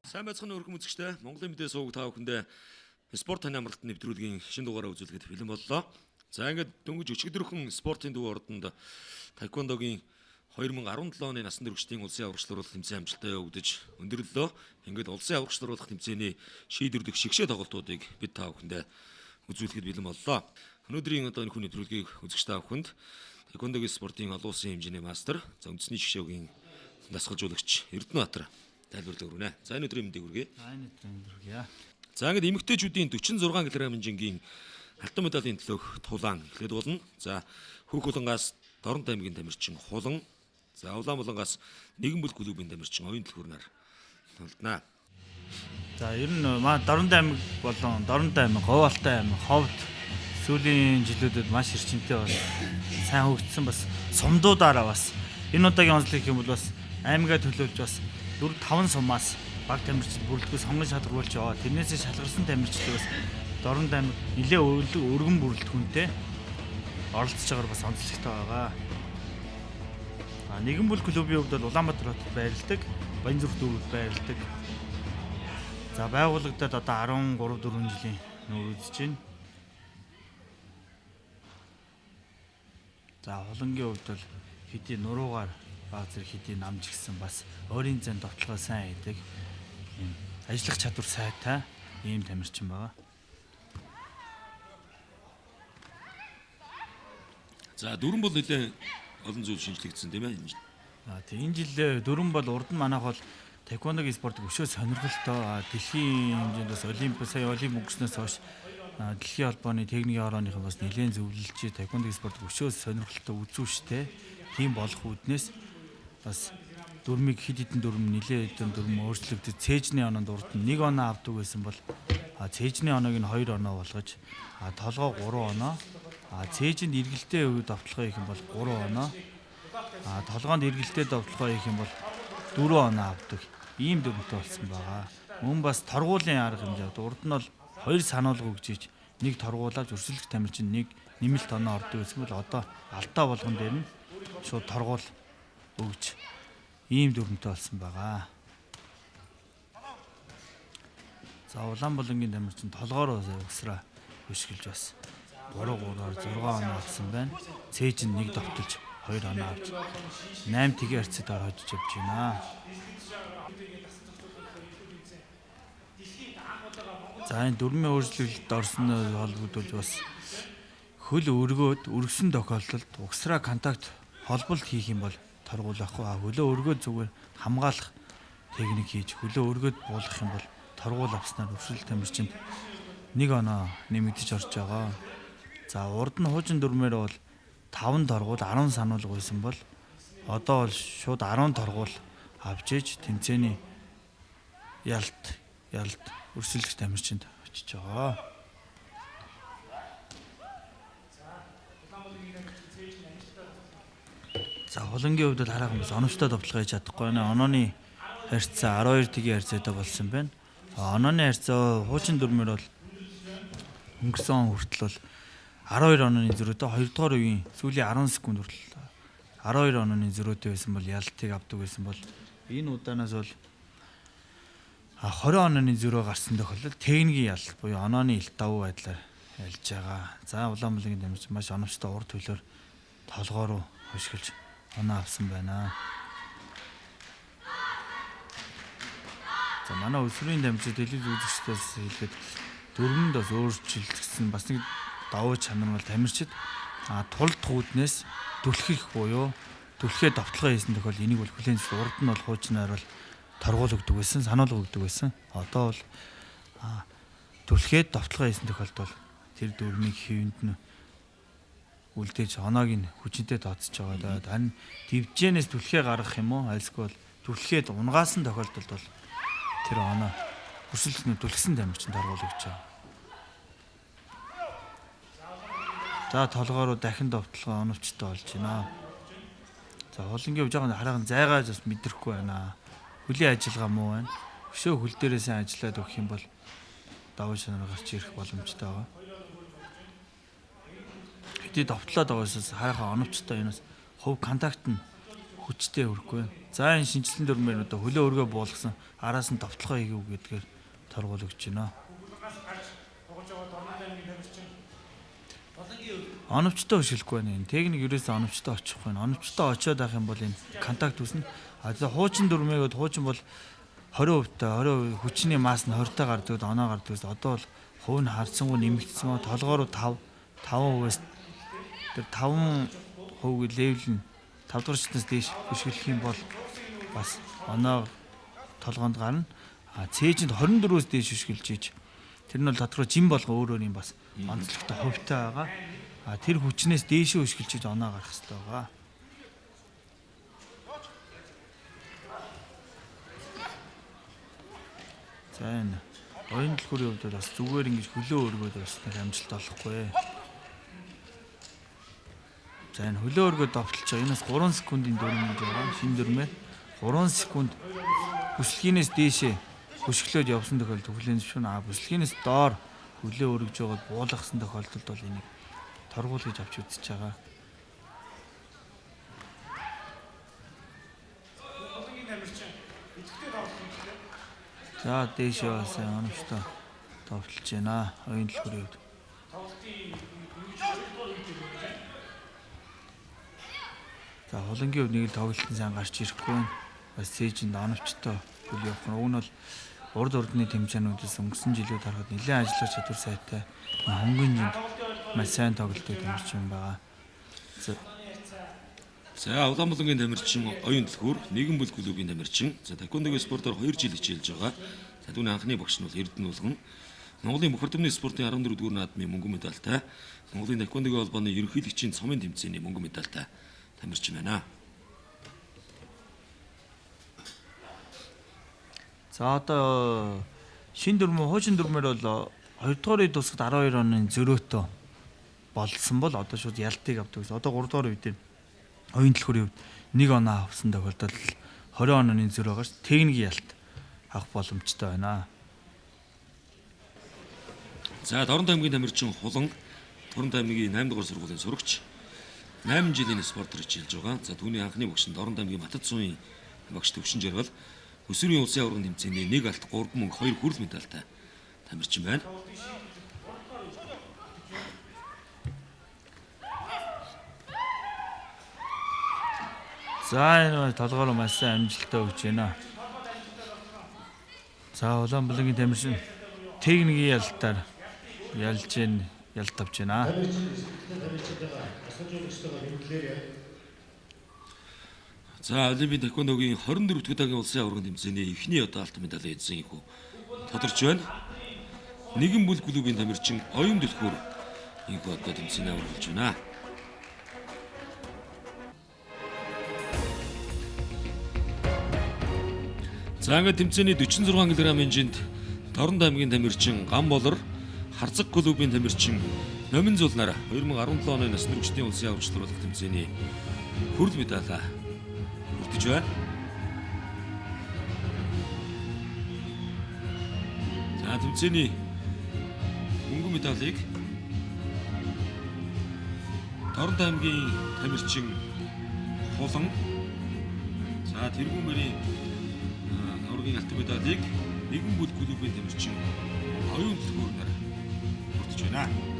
Сайн байцгаана өргөм үзэгчтэй. Монголын мэдээ сууг та бүхэндээ спорт таны амралтын нэвтрүүлгийн шинэ дугаараа үзүүлэхэд бэлэн боллоо. За ингээд дөнгөж өчигдөрхөн спортын дүү ордонд таеквондогийн 2017 оны насан туршидын улсын аврагчлууруулах тэмцээн амжилттай явагдаж өндөрлөлөө. Ингээд улсын аврагчлууруулах тэмцээний шийдвэрлэх шигшээ тоглолтуудыг бид та бүхэндээ үзүүлэхэд бэлэн боллоо. Өнөөдрийн энэ хүн нэвтрүүлгийг үзэгч та бүхэнд таеквондогийн спортын олон улсын хэмжээний мастер, за үндэсний шгшөөгийн дасгалжуулагч Эрдэнэбаатар тайлбарлаг өргөнэ. За энэ өдрийн мэндийг хүргэе. За энэ өдрийн мэндийг хүргэе. За ингээд эмэгтэйчүүдийн 46 кг хэмжээний алтан медалийн төлөөх тулаан эхлээд болно. За Хөөг Улангаас Дорнод аймгийн тамирчин Хулан, за Улаанбулангаас Нэгэн бүл клубын тамирчин Оюн Түлхүүрнаар толднаа. За ер нь маа Дорнод аймаг болон Дорнод аймаг, Говьалтай аймаг, Ховд сүүлийн жилүүдэд маш эрчимтэй бас сайн хөгжсөн, бас сумдуудаараа бас энэ удаагийн онцлог юм бол бас аймгаа төлөөлж бас 4-5 сумаас баг тамирчин бүрэлдэхүүн сонгон шалгаруулж яваа. Тэрнээсээ шалгарсан тамирчид бас Дорнод аймаг нэлээ өргөн бүрэлдэхүүнтэй оролцож байгаагаар бас онцлогтой байгаа. Нэгэн бүл клубын хувьд бол Улаанбаатар хотод байрладаг, Баянзүрх дүүргүүд байрладаг. За байгуулагдаад одоо 13-4 жилийн нүүр үзэж байна. За Хулангийн хувьд бол хэдий нуруугаар баг зэрэг хэдий намж гисэн бас өөрийн зэн довтлогоо сайн хийдэг. Ийм ажиллах чадвар сайтай ийм тамирчин байгаа. За дөрөн бол нэлээ олон зүйл шинжлэгдсэн тийм ээ. Энэ жил дөрөн бол урд нь манайх бол таеквондогийн спортыг өшөө сонирхолтой дэлхийн хэмжээнд бас сая олимпик өнгөрснөөс хойш дэлхийн холбооны техникийн хорооныхан бас нэлээд зөвлөлж таеквондогийн спортыг өшөө сонирхолтой үзүүштэй тийм болох үүднээс бас дөрмийг хэд хэдэн дөрм нэлээд хэдэн дөрм өөрчлөгдөж цээжний оноонд урд нь 1 оноо авдаг байсан бол цээжний оноог нь 2 оноо болгож толгой 3 оноо цээжинд эргэлтэй үед давталгаа хийх юм бол 3 оноо толгоонд эргэлтэй давталгаа хийх юм бол 4 оноо авдаг ийм дөрмтэй болсон байгаа. Мөн бас торгуулийн арга хэмжээ урд нь бол 2 сануулга өгж нэг торгуулаад өрсөлдөх тамирчин нэг нэмэлт оноо ордог байсан бол одоо алдаа болгон дээр нь шууд торгуул өгж ийм дүрмтэй болсон байгаа. За Улаанбулангийн тамирчин толгоор усраа хөшгөлж бас 3-3-аар 6 оноо авсан байна. Цээж нь нэг довтолж 2 оноо авч 8 тгээ харьцаад хожиж явж байна. За энэ дөрмийн өөрчлөлтөд орсон холбогдуулж бас хөл өргөөд өргөсөн тохиолдолд угсраа контакт холболт хийх юм бол торгуулахгүй. Хөлөө өргөөд зүгээр хамгаалах техник хийж хөлөө өргөөд буулгах юм бол торгуул авснаар өрсөлдөх тамирчинд 1 оноо нэмэгдэж орж байгаа. За урд нь хуужин дөрмээр бол 5 торгуул 10 сануулга байсан бол одоо бол шууд 10 торгуул авч иж тэмцээний ялт өрсөлдөх тамирчинд очиж байгаа. За Хулангийн хувьд хараахан бас оновчтой довтлого хийж чадахгүй байна. Онооны харьцаа 12 тгийн харьцаатай болсон байна. Онооны харьцаа хуучин дөрмөр бол өнгөрсөн хүртэл бол 12 онооны зөрөөтэй 2 дугаар үеийн сүүлийн 10 секунд хүртэл 12 онооны зөрөөтэй байсан бол ялтыг авдаг байсан бол энэ удаанаас бол 20 онооны зөрөө гарсан тохиолдолд техникийн ялт буюу онооны илт давуу байдлаар ялж байгаа. За Улаанбулангийн тамирчин маш оновчтой урд хөлөөр толгоо руу хөшгөлж оноо авсан байна. За манай өсвөрийн тамирчид телевиз үзэгчдээс хэлгээд дөрмөнд бас өөрчлөлтсөн бас нэг давуу чанар бол тамирчид тулд хүүднээс түлхэх буюу түлхээ довтлогоо хийсэн тохиол энийг бол хүлээн зөвшөөрөх. Урд нь бол хуучнаар бол торгуул өгдөг байсан, сануулга өгдөг байсан. Одоо бол түлхээ довтлогоо хийсэн тохиолдолд тэр дөрмийг хэвэнд нь үлдээж оноог нь хүчинтэй тооцож байгаа. Харин дивжэнээс түлхээ гаргах юм уу? Альсгүй бол түлхээд унгаасан тохиолдолд бол тэр оноо өрсөлдсөн түлхсэн тамирчин торгуул өгч байгаа. За толгоо руу дахин довтлогоо оновчтой болж байна. За Хулангийн хувьд жоохон хараахан зайгааж бас мэдрэхгүй байна. Хөлийн ажиллагаа муу байна. Өшөө хөл дээрээ сайн ажиллаад өгөх юм бол давуу чанар гарч ирэх боломжтой байгаа. Хэдий довтлоод байгаасаас хараахан оновчтой энэ бас хувь контакт нь хүчтэй өрөхгүй. За энэ шинжилсэн дүрмээр одоо хөлөө өргөө буулгасан араас нь товтлогоо хийгэв гэдгээр торгуул өгч байна. Оновчтой өшөлөхгүй байна. Техник ерөөсөө оновчтой очихгүй байна. Оновчтой очиод авах юм бол энэ контакт үүснэ. А за хуучин дүрмээгээд хуучин бол 20% та 20% хүчний масс нь 20 та гардаг, оноо гардаг. Одоо бол хувь нь харцсангүй нэмэгдсэн ба толгоор 5%-аас тэр 5% левел нь 5 дахь шатнаас дээш хөшгөлөх юм бол бас оноо толгоонд гарна. А цээжинд 24-өөс дээш хөшгөлж ийж тэр нь бол дотроо жим болго өөрөө юм бас онцлогтой хувьтай байгаа. А тэр хүчнээс дээшээ хөшгөлж ийж оноо гарах хэрэгтэй байгаа. За энэ оюун дэлгүүрийн хувьд бас зүгээр ингэж хөлөө өргөөд бас нэг амжилт олохгүй. За энэ хөлөө өргөөд довтолж байгаа. Энэс 3 секундын дүрм гэж байгаа. Шинэ дүрмээр 3 секунд бүслэгээс дээшээ хөшгөлөөд явсан тохиолдолд хүлээн зөвшөөрнө. Бүслэгээс доор хөлөө өргөж байгаад буулгасан тохиолдолд бол энийг торгуул гэж авч үзэж байгаа. За дээшээ бас оновчтой довтолж байна. Оюун дэлгүүрийн хувьд. За хулангийн хувьд нэг л тоглолтын сайн гарч ирэхгүй байна. Бас цээжинд оновчтой хөл явах нь. Уг нь бол урд урдны тэмцээнүүдээс өнгөрсөн жилүүд харахад нэлээд ажиллах чадвар сайтай. Хөнгөн жинд маш сайн тоглолтыг тэмцэж байгаа. За Улаанбаатарын тамирчин оюун дэлгүүр нэгэн бүл клубын тамирчин. За таеквондогийн спортоор 2 жил хичээлж байгаа. За түүний анхны багш нь бол Эрдэнэ Улган. Монголын бүх хөдөлмөрийн спортын 14 дугаар наадмын мөнгөн медальтай. Монголын таеквондогийн холбооны ерөнхийлөгчийн цомын тэмцээний мөнгөн медальтай тамирчин байна. За одоо шинэ дүрм хуучин дүрмээр бол 2 дугаарыг тусгад 12 оны зөрөөтэй болсон бол одоо шууд ялтыг авдаг. Одоо 3 дугаар үед оюун дэлгүүрийн хувьд 1 оноо авсан тохиолдолд 20 оны зөрөөгөөс техник ялт авах боломжтой байна. За Дорнод аймгийн тамирчин Хулан Дорнод аймгийн 8 дугаар сургуулийн сурагч 8 жилийн спортоор хичээлж байгаа. За түүний анхны багш нь Дорнод аймгийн Матад суун багш Төвшин Жаргал өсвөрийн улсын аваргын тэмцээний 1 алт 3 мөнгө 2 хүрэл медальтай тамирчин байна. За энэ толгоор маш сайн амжилттай өгч байна. За Улаанбаатарын тамирчин техникийн ялтаар ялж ийн ялт авч байна. За Олимпийн таеквондогийн 24 дахь удаагийн улсын аваргын тэмцээний эхний одоо алт медаль эзэн ихүү тодорч байна. Нэгэн бүл клубын тамирчин оюун дэлгүүр ихүү одоо тэмцээний аваргалж байна. За ингээд тэмцээний 46 кг хэмжээнд Дорнод аймгийн тамирчин Гамболор Харцаг клубын тамирчин Номин Зулнаар 2017 оны насны хүртний улсын аваргачлалт тэмцээний хүрэл медаль хүртэж байна. За тэмцээний мөнгөн медалийг Дорнод аймгийн тамирчин Хулан за тэргүүн мөрийн аваргын алтан медалийг нэгэн бүл клубын тамирчин оюун дэлгүүрээр хүртэж байна.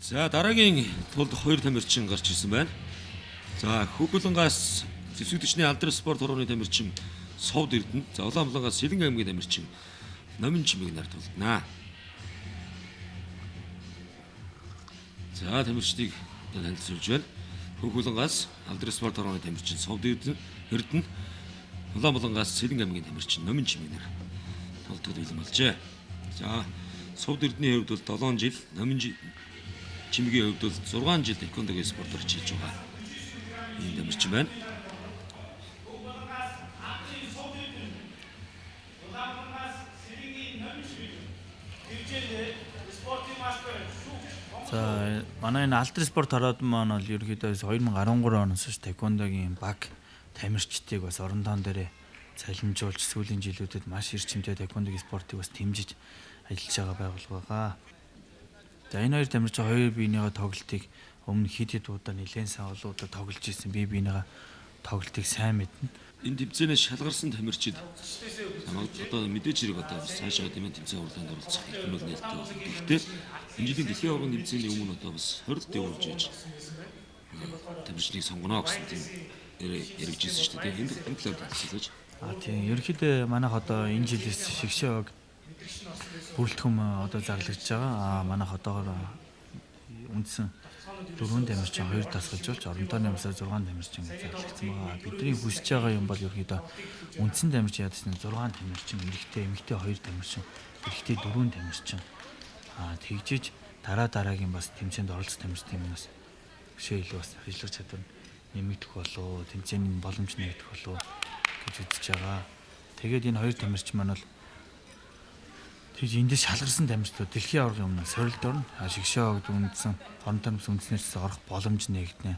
За дараагийн тулд 2 тамирчин гарч ирсэн байна. За Хөхөлөнгаас зэвсэгдэгчний алдар спорт хорооны тамирчин Совд Эрдэнэ. За Улаанбаатараас Сэлэн аймгийн тамирчин Номин Чимэг нар тулдана. За тамирчдыг танилцуулж байна. Хөхөлөнгаас алдар спорт хорооны тамирчин Совд Эрдэнэ. Улаанбаатараас Сэлэн аймгийн тамирчин Номин Чимэг нар тулддаг бэлэн болжээ. За Совд Эрдэнэний хувьд бол 7 жил, Номин Чимэгийн хувьд бол 6 жил таеквондогийн спортоор хичээлж байгаа. Ийм тамирчин байна. За манай энэ Алтар спорт хараад маань бол ерөөдөө 2013 оноос хойш таеквондогийн баг тамирчдыг бас орон тоон дээрээ цалинжуулж сүүлийн жилүүдэд маш эрчимтэй таеквондогийн спортыг бас дэмжиж ажиллаж байгаа байгууллага байгаа. За энэ хоёр тамирчин хоёр биенийгээ тоглолтыг өмнө хэд хэд удаа нэлээд сайн олон удаа тоглож ирсэн. Биенийгээ тоглолтыг сайн мэднэ. Энэ тэмцээнээс шалгарсан тамирчид одоо мэдээж хэрэг одоо цаашаа тийм тэмцээн уралдаанд оролцох хэмжээ нээлттэй байна. Гэхдээ энэ жилийн дэлхийн аваргын тэмцээний өмнө одоо бас 20-д явуулж иж тамирчдыг сонгоно гэсэн тийм яригдчихсэн шүү дээ. Энэ талаар хэлж. Тийм ерөнхийдөө манайх одоо энэ жилээс шигшээг бүрэлдэхүүн одоо зарлагдж байгаа. Манайх одоогоор үндсэн 4 тамирчин 2 тасгалжуулж орон тооны юмсаар 6 тамирчин зарлагдсан байгаа. Бидний хүсэж байгаа юм бол ерөнхийдөө үндсэн тамирчин ядсан 6 тамирчин, эмэгтэй 2 тамирчин, эрэгтэй 4 тамирчин тэгжиж дараагийн бас тэмцээнд оролцох тамирчдын юмнаас өшөө илүү бас ажиллах чадвар нэмэгдэх болов, тэмцээний боломж нэгдэх болов гэж үзэж байгаа. Тэгээд энэ 2 тамирчин маань бол тэгж эндээс шалгарсан тамирчдууд дэлхийн аваргын өмнө сорилт орно. Шигшээгд үндсэн орон тамирс үндснээс орох боломж нэгдэнэ.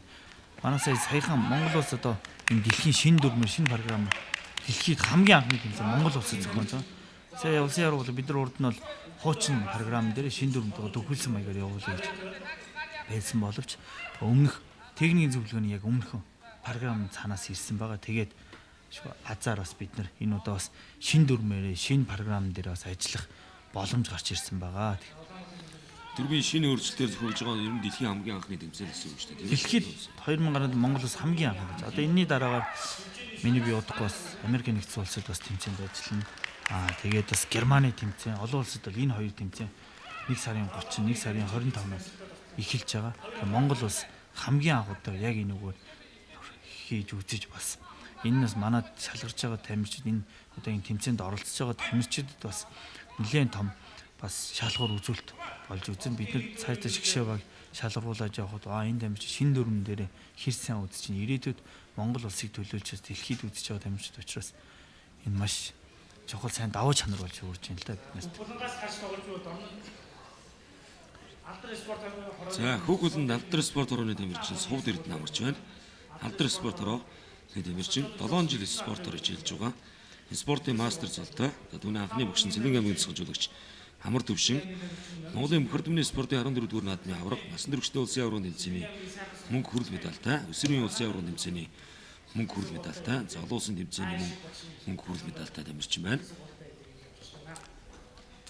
Манай саяхан Монгол улс одоо энэ дэлхийн шинэ дүрмээр шинэ програм дэлхийд хамгийн анхны тэмцээн Монгол улсад зохион байгаа. Сая улсын аварга бид нар урд нь бол хуучин програм дээр шинэ дүрмд төгөлсөн маягаар явуулъя гэж байсан боловч өмнөх техникийн зөвлөгөөний яг өмнөхөн програм цаанаас ирсэн байгаа. Тэгээд азар бас бид нар энэ удаа бас шинэ дүрмээр шинэ програм дээр бас ажиллах боломж гарч ирсэн байгаа. Тэрбийн шинэ өөрчлөлтөөр зөвхөж байгаа ер нь дэлхийн хамгийн анхны тэмцээн гэсэн үг шүү дээ. Дэлхийд 2000 гаруйд Монголоос хамгийн анхны. Одоо энэний дараагаар миний бие удахгүй бас Америк нэгдсэн улсад бас тэмцээнд ажиллана. Тэгээд бас Германы тэмцээн, олон улсад бол энэ хоёр тэмцээн 1 сарын 30, 1 сарын 25-наас эхэлж байгаа. Тэгээд Монгол улс хамгийн анх удаа яг энэ үгээр хийж үзэж бас энэ нас манад шалгарч байгаа тамирчид энэ одоо энэ тэмцээнд оролцож байгаа тамирчидад бас нэлээд том бас шалгуур үзүүлэлт болж үзэн бид нар цаашдаа шигшээг шалгаруулж явахад энэ тамирчид шинэ дүрмэн дээр хэр сайн үзэж чинь ирээдүйд Монгол улсыг төлөөлж дэлхийд үзэж байгаа тамирчид учраас энэ маш чухал сайн давуу чанар болж өөрж байна л да биднээс. За хүүхэлдэнд Алдар спорт орооны тамирчин Сувд Эрдэнэ амарч байна. Алдар спорт ороо тамирчин 7 жил спортоор ажиллаж байгаа. Спортын мастер золтой. Түүний анхны багш нь Цэлэнгийн аймгийн засгалжуулагч Амар Төвшин, Монголын мөхөрдмөний спортын 14-р наадмын аварга, насан туршидын улсын аваргын тэмцээний мөнгө хүрэл медальтай, өсвөрийн улсын аваргын тэмцээний мөнгө хүрэл медальтай, залуу улсын тэмцээний мөнгө хүрэл медальтай тамирчин байна.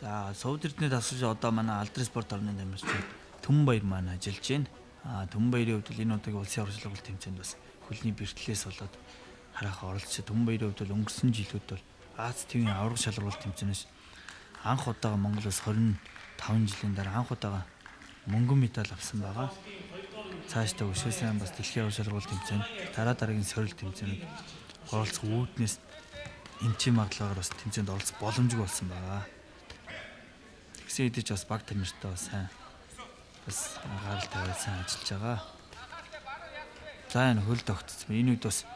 За Сувд Эрдэнэ тасалж одоо манай Алдар спорт орны тамирчин Түмбаяр маань ажиллаж байна. Түмбаярын хувьд энэ удаагийн улсын аварга тэмцээнд бас хөлний бэртлээс болоод хараахан оролцсон. Түмбаярын хувьд өнгөрсөн жилүүд бол Аз ТV-ийн аварга шалгаруулалт тэмцээнээс анх удаага Монголоос 25 жилийн дараа анх удаага мөнгөн медаль авсан байгаа. Цаашдаа өшөө сайн бас дэлхийн аварга шалгаруулалт тэмцээнд дараагийн сорилт тэмцээнд оролцох үүднээс эмчийн маглагаар бас тэмцээнд оролцох боломжгүй болсон байгаа. Тэгсэн хэдиж бас баг тамиртай бас сайн бас анхаарал тавиад сайн ажиллаж байгаа. За энэ хөл тогтсон. Энэ үед бас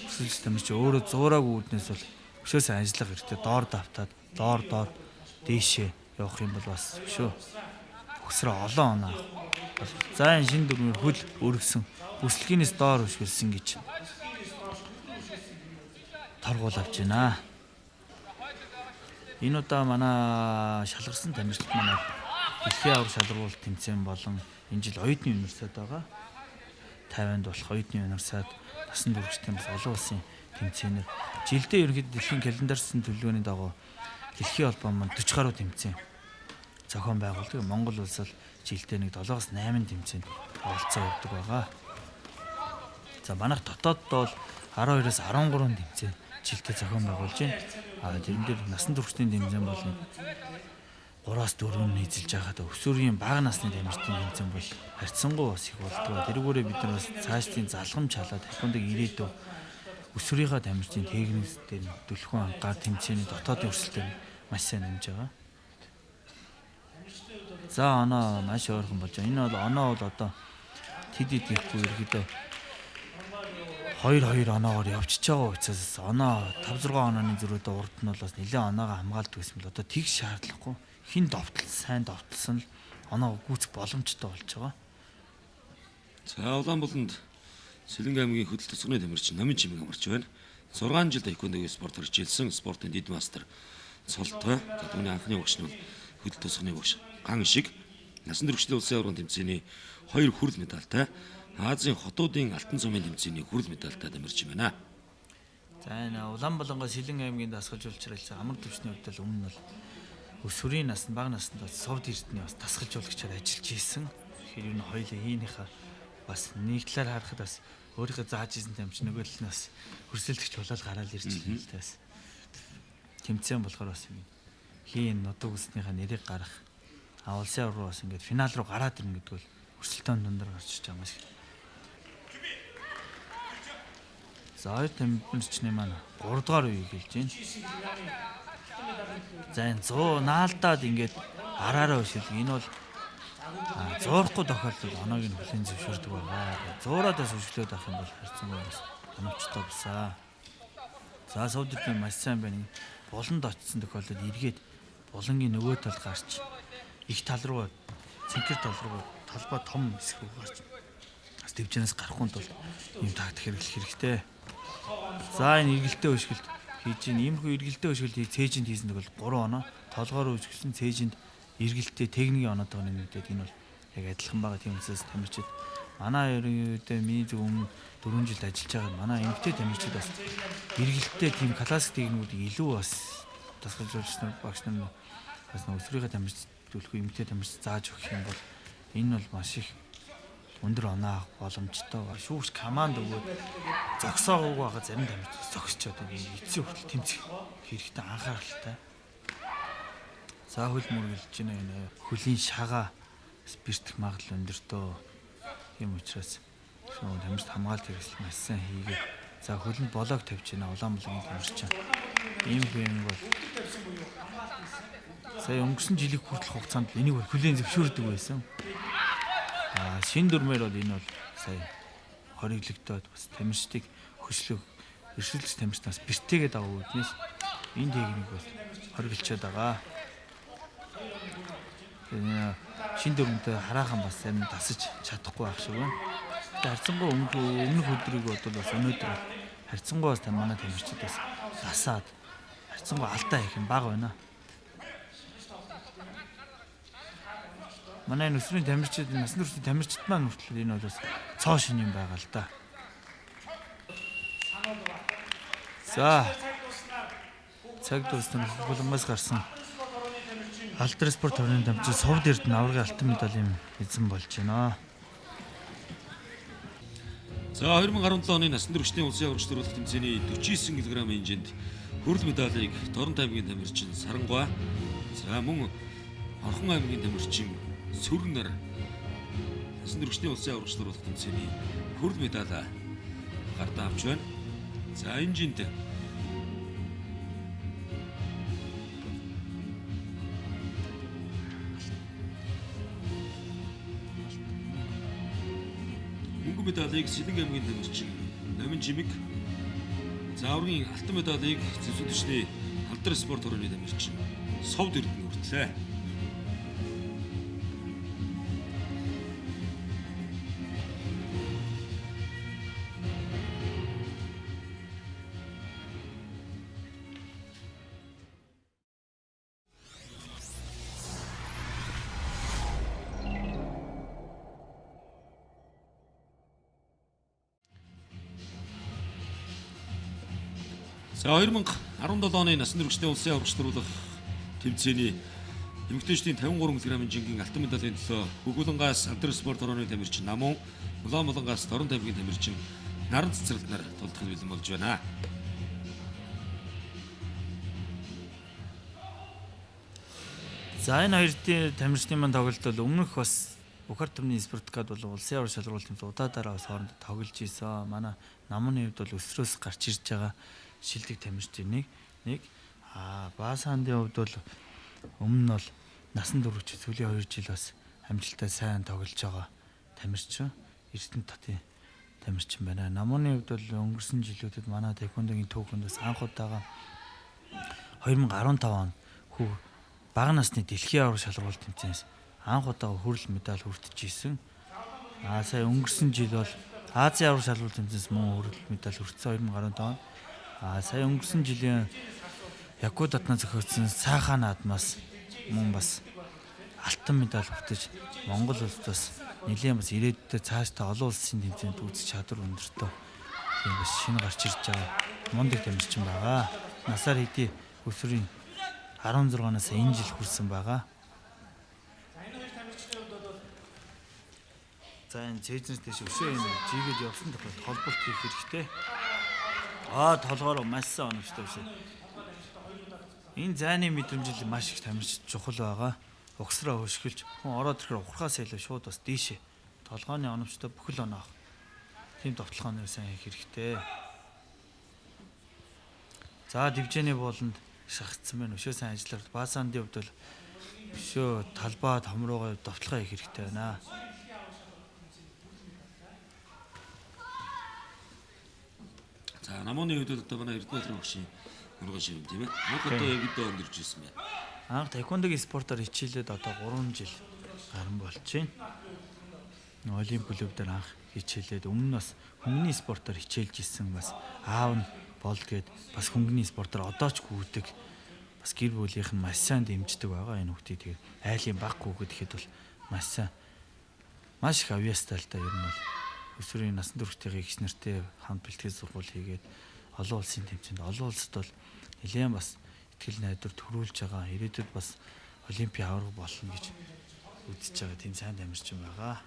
өсөлт тамирч өөрөө зуураагүй үүднээс бол өшөө сайн ажиллах хэрэгтэй. Доор давтаад доор дээшээ явах юм бол бас өшөө өсрөө олон оноо. За энэ шинэ дүрмээр хөл өргөсөн өсөлгийнээс доор өшгөлсөн гэж торгуул авч байна. Энэ удаа манай шалгарсан тамирчид манай дэлхийн аварга шалгаруулалт тэмцээн болон энэ жил оюутны университет байгаа. 50-нд болох оюутны университет насан туршидын бас олон улсын тэмцээнээр жилдээ ерөнхийдөө дэлхийн календарьсан төлөвлөгөөний дагуу дэлхийн холбоо маань 40 гаруй тэмцээн зохион байгуулдаг. Монгол улс бол жилдээ нэг 7-8 тэмцээнд оролцоо явуулдаг байгаа. За манайх дотооддоо бол 12-оос 13 тэмцээн жилдээ зохион байгуулж байна. Тэрэн дээр насан туршидын тэмцээн бол 3-аас 4 нь эзэлж байхад өсвөрийн бага насны тамирчдын тэмцээн бол харьцангуй бас их болдог. Тэрүүгээрээ бид нар бас цаашдын залхамж халаад таеквондыг ирээдүйн өсвөрийнхаа тамирчдын техникс дээр төлөвлөгөө ангаар тэмцээний дотоодын өрсөлдөөр маш сайн нэмж байгаа. За оноо маш ойрхон болж байгаа. Энэ бол оноо бол одоо тэдэд ихгүй ерөөдөө 2-2 оноогоор явчихж байгаа учраас оноо 5-6 онооны зөрүүдэд урд нь бол бас нэлээд оноогоо хамгаалдаг гэсэн бэл одоо тэг шаардлагагүй хин довтлсон сайн довтлсон л оноо гүйцэх боломжтой болж байгаа. За Улаанбаатарт Сэлэнг аймгийн хөдөл тосгоны тамирчин Номын Чимэг амарч байна. 6 жил таеквондогийн спортоор хичээлсэн спортын дэд мастер Цолтой. За түүний анхны багш нь хөдөл тосгоны багш Ган шиг насан туршид улсын аваргын тэмцээний 2 хүрэл медальтай, Азийн хотуудын алтан цомын тэмцээний хүрэл медальтай тамирчин байна. За энэ Улаанбаатар Сэлэнг аймгийн дасгалжуулагч харилцаа амар төвчний хувьд л өмнө нь бол өсвөрийн наснд бага наснд совд эрдэнэ бас дасгалжуулагчаар ажиллаж ийсэн. Тэгэхээр энэ хоёулаа хийнийхээ бас нэг талаар харахад бас өөрийнхөө зааж исэн тамирчин нөгөө л нас хөрсөлдөгч болоод гараад ирж байгаа л таас. Тэмцээн болохоор бас юм. Хийн нутаг үснийхээ нэрийг гарах. Улсын авар руу бас ингээд финал руу гараад ирнэ гэдэг бол өрсөлдөөн дундаар гарч иж байгаа юм шиг. За хоёр тамирчны маань 3 дугаар үеийг хэлж байна. За энэ 100 наалдаад ингээд араараа өшил. Энэ бол зуурахгүй тохиолдолд оноог нь хүлээн зөвшөөрдөг байгаа. Зуураадаас өшгөлөөд авах юм бол харьцангуй бас оновчтой бусаа. За суудын маш сайн байна. Буланд очсон тохиолдолд эргээд булангийн нөгөө тал гарч их тал руу цэнхэр тал руу талбай том хэсэг рүү гарч бас дэвжэнээс гарахгүй тул юм тактик хэрэглэх хэрэгтэй. За энэ эргэлтээ өшгөлт хийж ийн иймэрхүү эргэлтээ өшгөлтийг цээжинд хийсэн тохиол 3 оноо толгоор өшгөлсөн цээжинд эргэлтээ техникийн оноод байгаа нэмэгдээд энэ бол яг адилхан байгаа тийм учраас тамирчид манай ерөнхийдөө миний зөв өмнө 4 жил ажиллаж байгаа манай эмэгтэй тамирчид бас эргэлтээ тийм классик техникүүдийг илүү бас дасгалжуулагч нар багш нар бас өсвөрийнхээ тамирчид төлөв эмэгтэй тамирчид зааж өгөх юм бол энэ бол маш их өндөр оноо авах боломжтой ба шүүгч команд өгөөд зогсоогоогүй байгаа зарим тамирчид зогсчод эцсийн хүртэл тэмцэх хэрэгтэй анхааралтай. За хөл мөргөлж байна энэ хөлийн шагаа спиртэх магадлал өндөртөө. Тийм учраас шууд тамирчид хамгаалт хэрэгсэл маш сайн хийгээд за хөлөнд болоог тавьж байна Улаанбаатарын тамирчин. Ийм юм бол сая өнгөрсөн жилийн хүртэл хугацаанд энийг хүлээн зөвшөөрдөг байсан. Шин дүрмээр бол энэ бол сая хориглогдоод бас тамирчдыг хөшлөг эрсэлж тамирчнаас бэртээгээд авах үүднээс энэ техник бас хориглчод байгаа. Шин дүрмтэй хараахан бас амин тасаж чадахгүй байх шиг байна. Харьцангуй өмнөх өдрийг бодвол бас өнөөдөр харьцангуй бас манай тамирчид бас тасаад харьцангуй алдаа их юм бага байна. Манай өсвөрийн тамирчид насан туршид тамирчид маань хүртэл энэ бол бас цоо шин юм байгаа л да. За цаг дуусна хөлбөмбөс гарсан Алдар спорт төвийн тамирчин совд эрдэнэ аваргын алтан медалийн эзэн болж байна. За 2017 оны насан туршидын улсын аваргач дөрвөлх тэмцээний 49 кг хэмжээнд хүрэл медалийг Торон аймгийн тамирчин Сарангуй, за мөн Орхон аймгийн тамирчин Сүргэнэр насан туршидын улсын аваргач дөрвөлх тэмцээний хүрэл медаль гардаа авч байна. За энэ жинд медалийг Сэлэнг аймгийн тамирчин Номын Чимэг, за аваргын алтан медалийг Зэвсэг төчний Алдар спорт хорооны тамирчин Совд эрдэнэ хүртлээ. За 2017 оны насан туршидын улсын аваргач дөрвөлх тэмцээний эмэгтэйчдийн 53 кг хэмжээний алтан медалийн төлөө Хөгүүлэнгаас Алдар спорт хорооны тамирчин Намун, Улаанбаатараас Торон аймгийн тамирчин Наран Цэцэрлэг нар тулдах бэлэн болж байна. За энэ хоёр тамирчны маань тоглолт бол өмнөх бас Бухарт төмний спорткад бол улсын аварга шалралт тэмцээн удаадараа бас хоорондоо тоглож ийсэн. Манай намны хувьд бол өсрөөс гарч ирж байгаа шилдэг тамирчдын нэг Баасаандын хувьд бол өмнө нь бол насан турш сүүлийн 2 жил бас амжилттай сайн тоглож байгаа тамирчин Эрдэнэ татын тамирчин байна. Намны хувьд бол өнгөрсөн жилүүдэд манай таеквондогийн түүхэнд бас анх удаага 2015 он бага насны дэлхийн аварга шалралт тэмцээнээс анх удаа хүрэл медаль хүртэж исэн. Сая өнгөрсөн жил бол Азийн аврал шалралт тэмцээнээс мөн хүрэл медаль хүртсэн 2017 онд. Сая өнгөрсөн жилийн Яку татна зохиогдсон Саахан наадмаас мөн бас алтан медаль хүртэж Монгол улсаас нэлээд бас ирээдүйдээ цаашдаа олон улсын тэмцээнд үзэх чадвар өндөртөө тийм бас шинэ гарч ирж байгаа мундаг тамирчин байгаа. Насаар хэдий өсвөрийн 16-наас энэ жил хүрсэн байгаа. За энэ цээжнээс дэш өшөө энэ жигээд явсан тохиолдолд холболт хийх хэрэгтэй. Толгоор маш сайн оногчтой өшөө. Энэ зайны мэдрэмжил маш их тамирч чухал байгаа. Угсраа хөшгөлж хүн ороод ирэхээр ухрахаас илүү шууд бас дээшээ толгооны оновчтой бүхэл оноох. Тийм товтлогооноор сайн хийх хэрэгтэй. За дивжээний бууланд шахагдсан байна. Өшөө сайн ажиллаад Баасандын хувьд бол өшөө талбай томруугаа товтлогоо хийх хэрэгтэй байна. За намууны хувьд одоо манай Эрдэнэтрийн багшийн урган шив тийм ээ. Мөнх одоо яг өдөө өндөрж ирсэн байна. Анх таеквондогийн спортоор хичээлээд одоо 3 жил гарсан болж байна. Олимп клубээр анх хичээлээд өмнө нь бас хөнгөний спортоор хичээлж исэн бас аав нь болдгээд бас хөнгөний спортоор одоо ч гүйдэг. Бас гэр бүлийнх нь маш сайн дэмждэг байгаа энэ хүүхдийг. Тэгээд айлын баг гүйгээд ихэд бол маш сайн. Маш их авьяасталтай ер нь бол өсвөрийн насан туршидтайгаа ихс нартай хамт бэлтгэл сургууль хийгээд олон улсын тэмцээнд олон улсад бол нэлээд бас итгэл найдвар төрүүлж байгаа. Ирээдүйд бас олимпийн авраг болно гэж үзэж байгаа тийм сайн тамирчин байгаа.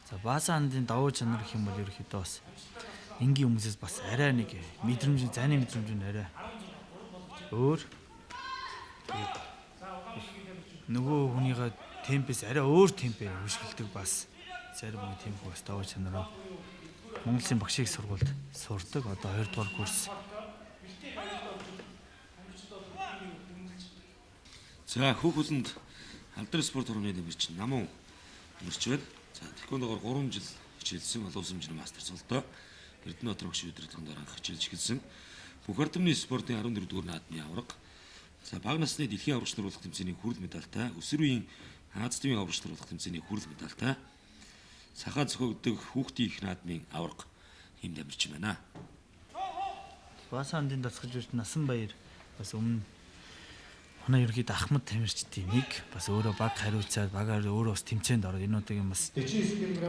За Баасандын давуу чанар гэх юм бол ерөөхдөө бас энгийн хүмүүсээс бас арай нэг мэдрэмж, зайны мэдрэмж нь арай өөр. Нөгөө хүнийгээ темпээс арай өөр темпээр хөшгөлдөг бас зарим нэг темп бас давуу чанараа Монголын багшийн сургуульд сурдаг. Одоо 2 дугаар курс. За хүүхэлдэнд алдар спорт хөрмөний тамирчин намун тамирч байна. За тэквондогоор 3 жил хичээлсэн олон улсын хэмжээний мастер цолтой Эрдэнэтрийн багшийн удирдлагын дараа хичээлж эхэлсэн. Бүх ордны спортын 14 дугаар наадмын авраг. За бага насны дэлхийн аврагч нар болох тэмцээний хүрэл медальтай, өсвөрийн Аз төвийн аврагч нар болох тэмцээний хүрэл медальтай, сахаа зохиогддог хүүхдийн их наадмын авраг юм тамирчин байна. Баасандын дасгаж ирсэн Насанбаяр бас өмнө манай ерөнхийд Ахмад тамирчдын нэг бас өөрөө баг хариуцаад багаар өөрөө бас тэмцээнд ороод энэ удаагийн бас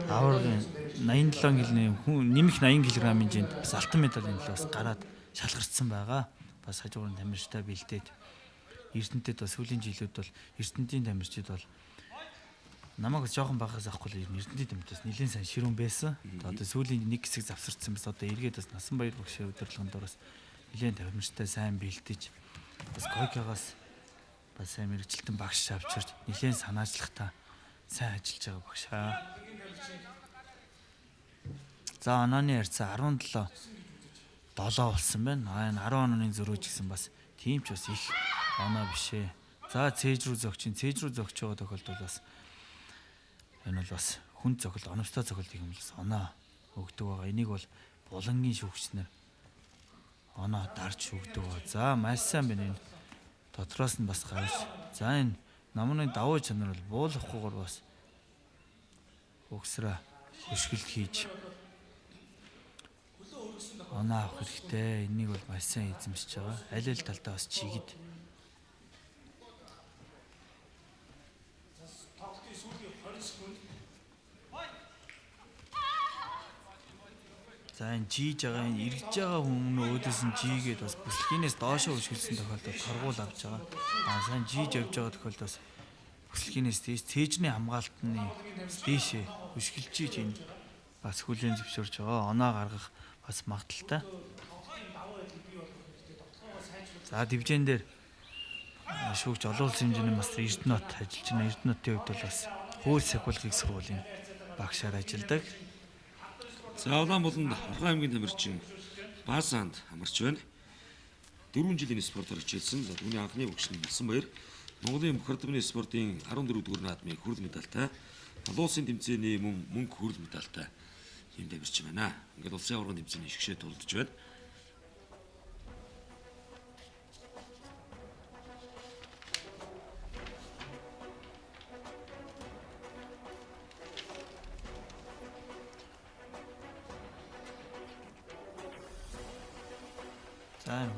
аваргын 87 кг-ийн нэмэх 80 кг-ийн жинд бас алтан медалийн төлөө бас гараад шалгарцсан байгаа. Бас хажуурын тамирчтай бэлдээд Эрдэнэтэд бас сүүлийн жилүүд бол Эрдэнэтийн тамирчид бол намайг жоохон багаас авахгүй л Эрдэнэтийн тамирчдаас нэлээд сайн ширүүн байсан. Одоо сүүлийн нэг хэсэг завсарсан бас одоо эргээд бас Насанбаяр багшийн удирдлагын дор бас нэлээд тамирчтай сайн бэлдэж бас койкагаас бас сайн мэрэгчлэн багш авчирч нэлээд санаачлагтай сайн ажиллаж байгаа багшаа. За ононы харьцаа 17-7 болсон байна. Энэ 10 ононы зөрөөж гэсэн бас тийм ч бас их оноо бишээ. За цээж рүү зөгчин, цээж рүү зөгч байгаа тохиолдолд бас энэ бол бас хүн цохилт, оновчтой цохилт гэх юм бол оноо өгдөг байгаа. Энийг бол булангийн шүүгчнэр оноо дарж өгдөг байгаа. За маш сайн байна энэ. Дотроос нь бас гавж. За энэ намны давуу чанар бол буулгахгүйгээр бас угсраа хөшгөлт хийж оноо авах хэрэгтэй. Энийг бол маш сайн эзэмшиж байгаа. Аль аль талдаа бас чигэд. За энэ жийж байгаа энэ эргэж байгаа хүн өөдөөс нь жийгээд бас бүслэгээс доошоо хөшгөлсөн тохиолдолд торгуул авч байгаа. Сайн жийж явж байгаа тохиолдолд бас бүслэгээс дээш цээжний хамгаалтны дээшээ хөшгөлж ийж энэ бас хүлээн зөвшөөрч байгаа. Оноо гаргах бас магадaltaй. За дивжэн дээр шүүгч олон улсын хэмжээний мастер Эрдэнэт ажиллаж байна. Эрдэнэтийн хувьд бол бас хууль сахиулгын сургуулийн багшаар ажилладаг. За Улаанбаатарт Орхон аймгийн тамирчин Баасанд амарч байна. 4 жилийн спортоор хичээлсэн. За түүний анхны багш нь Насанбаяр Монголын бүх ордны спортын 14 дугаар наадмын хүрэл медальтай, олон улсын тэмцээний мөнгө хүрэл медальтай юм тамирчин байна. Ингээд улсын аваргын тэмцээний шгшээ тулдж байна.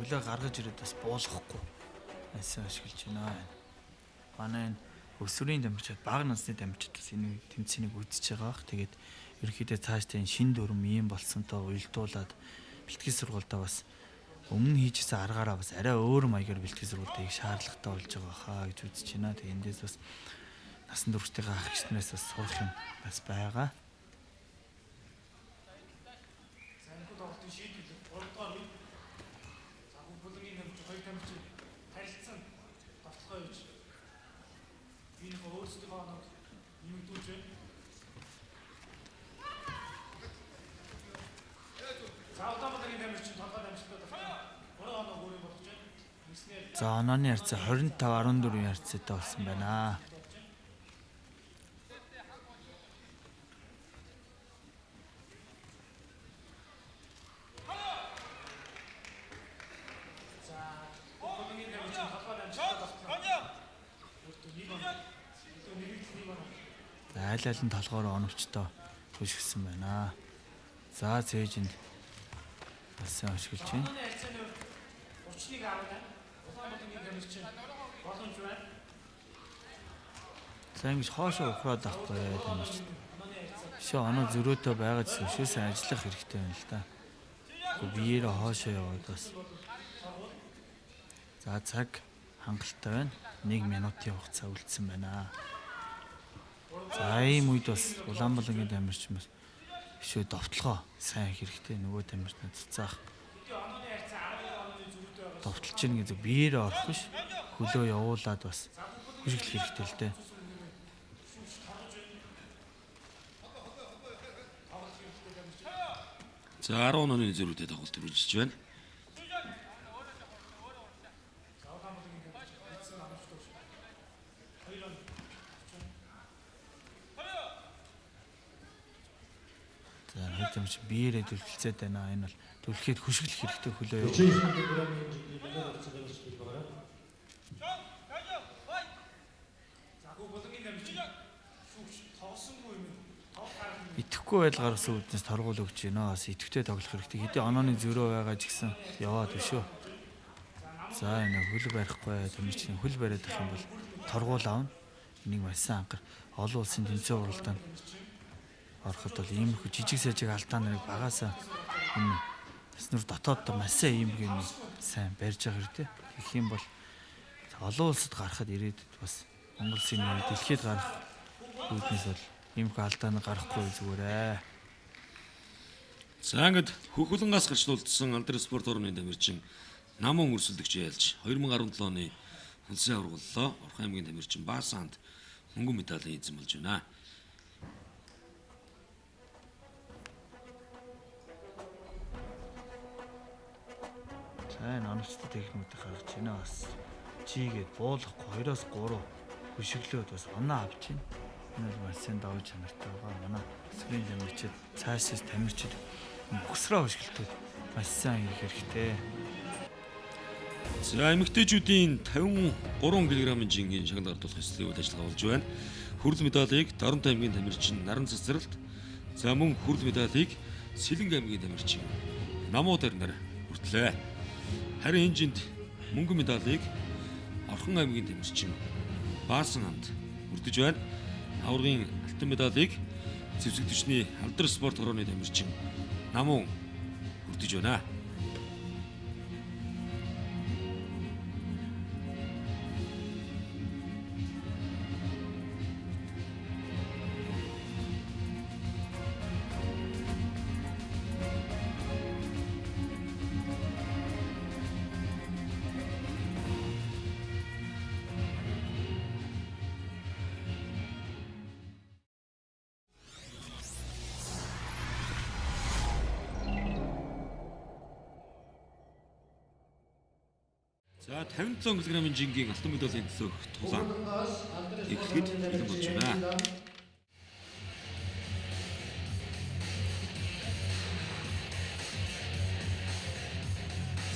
хөлөө гаргаж ирээд бас буулгахгүй байсан ашиглаж байна. Манай энэ өсвөрийн дамжууд бага насны дамжууд бас энэ тэмцээнийг үзэж байгаа бах. Тэгээд ерөнхийдөө цаашдаа энэ шин дүрм ийм болсонтой уялдуулаад бэлтгэл сургуультай бас өмнө хийжсэн аргаараа бас арай өөр маягаар бэлтгэл сургуультай их шаардлагатай болж байгаа хаа гэж үзэж байна. Тэгээд эндээс бас насан туршдынхаа ах гиснээс бас сурах юм бас байгаа. За онооны харьцаа 25-14 харьцаатай болсон байна. Айл-айлын толгоор оновчтой хөшгсөн байна. За цээжинд бас ашиглаж байна. За ингэж хоошоо ухраад авахгүй тамирч. Шоо оноо зөрөөтэй байгаа гэсэн шөөсөн ажиллах хэрэгтэй байна л да. Биеэрээ хоошоо яваад бас. За цаг хангалттай байна. 1 минутын хугацаа үлдсэн байна. За ийм үед бас Улаанбаатарын тамирч бас шөө довтлогоо сайн хэрэгтэй нөгөө тамирчнаа цацаах. Довтлж ийн гэж биеэрээ орох биш. Хөлөө явуулаад бас хүсгэлэх хэрэгтэй л дээ. За 10 оны зөрүүтэй тоглолт үргэлжлэж байна. За хоёр тамирч биеэрээ төлөвлөцөөд байна. Энэ бол төлөхийн хүсгэлэх хэрэгтэй хөлөө явуул. Итгэхгүй байл гаргасан үднэс торгуул өгч байна. Бас итгэвтэй тоглох хэрэгтэй. Хэдий онооны зөрөө байгаа ч гэсэн яваад өшөө. За энэ хөл барихгүй тамирчны хөл бариад байх юм бол торгуул аавна. Энийг маш сайн анхаар олон улсын тэмцээн уралдаанд ороход бол иймэрхүү жижиг сажиг алдаа нарыг багаасаа энэ яснур дотооддоо маш сайн иймэрхүү сайн барьж байгаа хэрэгтэй. Тэгэх юм бол олон улсад гарахад ирээдүйд бас Монгол улсын дэлхийд гарах үүднээс бол иймэрхүү алдааны гарахгүй зүгээрээ. За ингээд хөхөлнгаас гарч дулдсан алдар спорт орны тамирчин намун өрсөлдөгч ялж 2017 оны хүнсээ аврагууллаа. Орхон аймгийн тамирчин Баасанд мөнгөн медалийн эзэн болж байна. За энэ оновчтой техникүүд гаргаж байна бас. Чигээд буулгахгүй 2-3 хөшөглөөд бас оноо авч байна. Энэ бол маш сайн давж чанартай байгаа. Манай өсвөрийн тамирчид цаашаас тамирчид бөксрөө хөшгөлтүүд маш сайн хийх хэрэгтэй. За эмэгтэйчүүдийн 53 кг-ын жингийн шагнал гардуулах эслийн үйл ажиллагаа болж байна. Хүрэл медалийг Доронтой аймгийн тамирчин Наран Цэцэрлт, за мөн хүрэл медалийг Сэлэнг аймгийн тамирчин Намуу Дэрнэр хүртлээ. Харин энэ жинд мөнгөн медалийг Орхон аймгийн тамирчин Баасан хамт хүртэж байна. Аваргын алтан медалийг зэвсэгдэгчний алдар спорт хорооны тамирчин Намуу хүртэж байна. За 57 кг-ын жингийн алтан медалийн төлөөх тулаан эхлэхэд бэлэн болж байна.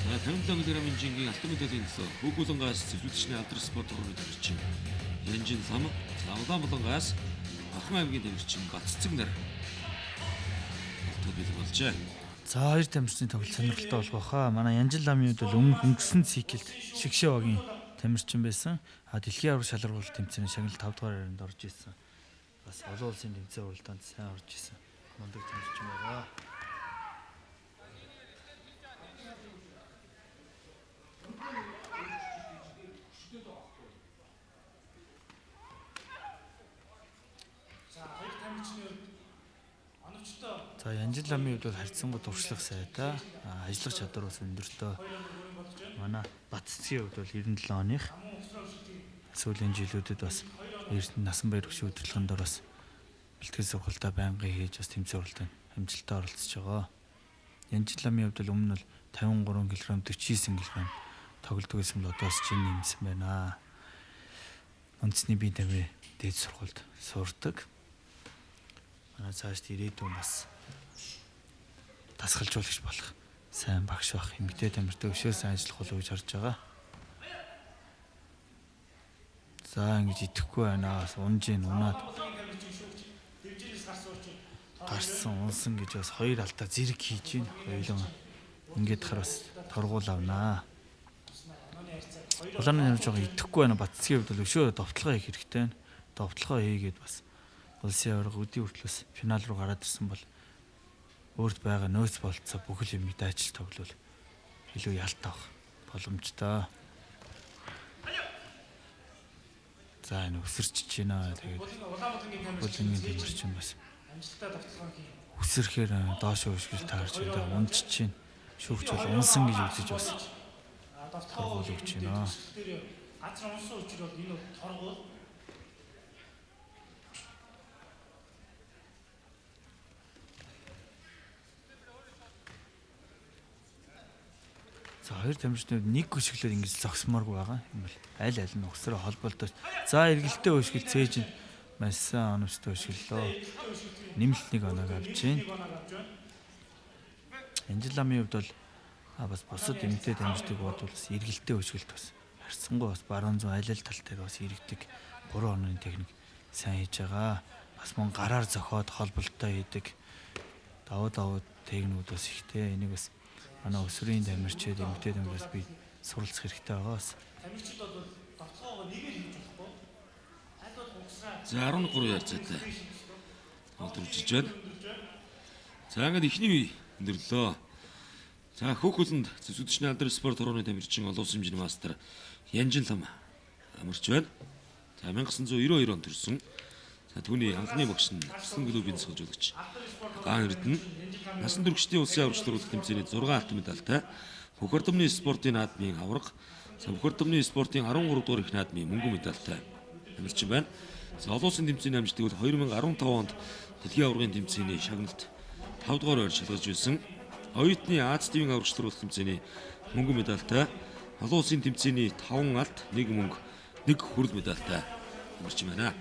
За 57 кг-ын жингийн алтан медалийн төлөөх Хөгүүлэнгаас зэвсэгдэгчний алдар спорт хорооны тамирчин Янжин Лам, Улаанбаатараас Орхон аймгийн тамирчин Баццэг нар бэлэн болжээ. За хоёр тамирчны тоглолт сонирхолтой болох баха. Манай Янжил ламын үед бол өмнөх өнгөрсөн циклд Шигшээ багийн тамирчин байсан. Дэлхийн аврал шалралт тэмцээний шагналд 5 дугаар байранд орж исэн. Бас олон улсын тэмцээн уралдаанд сайн орж исэн. Мундаг тамирчин байгаа. За Янжил ламын үед бол харьцангуй туршлага сайтай. Ажиллах чадвар бас өндөртэй. Манай Батцгийн үед бол 97 оных сүүлийн жилүүдэд бас Насанбаяр хөшөө удирдлагын дор бас бэлтгэл сургалтаа байнгын хийж бас тэмцээн уралдаанд амжилттай оролцож байгаа. Янжил ламын үед бол өмнө нь 53 кг 49 кг тоглодог гэсэн бол одоос чинь нэмсэн байна. Үндэсний биеийн тамирын дээд сургуульд сурдаг. Манай цаашд ирээдүйн бас дасгалжуулагч болох сайн багш бах эмэгтэй тамиртай өшөө сайн ажиллах болов гэж харж байгаа. За ингэж идэхгүй байна. Унжийн унаад гарсан унсан гэж бас хоёр алдаа зэрэг хийж гин. Хоёулаа ингээд хар бас торгуул авнаа. Улааны нэрж байгаа идэхгүй байна. Батцгийн хувьд бол өшөө довтлогоо хийх хэрэгтэй байна. Довтлогоо хийгээд бас улсын аварга өдий хүртлээс финал руу гараад ирсэн бол өөрт байгаа нөөц болцоо бүхэл юмыг дайчил тоглол илүү ялтаа боломжтой. За энэ өсөрч байна. Тэгээд бүлгийн тамирчин бас өсөрхээр доош өшгөл таарч байгаа унжиж байна. Шүүгч бол унсан гэж үзэж бас торгуул өгч байна. Газар унсан учраас энэ торгуул за хоёр тамирчнууд нэг өшгөлөөр ингэж зогсмооргүй байгаа юм бол аль аль нь өгсөрө холболдож за эргэлтээ өшгөл цээж нь маш сайн оновчтой өшгөлөө нэмэлт нэг оног авч байна. Янжил ламын хувьд бол бас бусад эмэгтэй тамирчдыг бодвол бас эргэлтээ өшгөлт бас харьцангуй бас баруун зүүн аль аль талтайг бас эргэдэг 3 онооны техник сайн хийж байгаа. Бас мөн гараар зохиод холболттой хийдэг давуу техникүүд бас ихтэй. Энийг бас манай өсвөрийн тамирчид эмэгтэй тамираас би суралцах хэрэгтэй байгаас. Тамирчид бол довтлогоо нэгээр хийж болохгүй. Аль бол хугацаа. За 13 ярцаатай. Өдөржиж байна. За ингээд ихний үе өндөрлөө. За хөөхөлөнд зүсүдчний алдар спорт хорооны тамирчин олон улсын хэмжээний мастер Янжил лам амарч байна. За 1992 онд төрсөн. За түүний анхны багш нь Бүслэн клубын суулжуулагч Гаан Эрдэнэ насан туршидын улсын аварга шалралт тэмцээний 6 алтан медальтай Бүхэрдмийн спортын наадмын аварга, Бүхэрдмийн спортын 13 дугаар их наадмын мөнгөн медальтай тамирчин байна. За олон улсын тэмцээний амжилтыг бол 2015 онд дэлхийн аваргын тэмцээний шагналд 5 дугаар байр шалгаж байсан. Оюутны Аз тивийн аварга шалралт тэмцээний мөнгөн медальтай, олон улсын тэмцээний 5 алт, 1 мөнгө, 1 хүрэл медальтай тамирчин байна.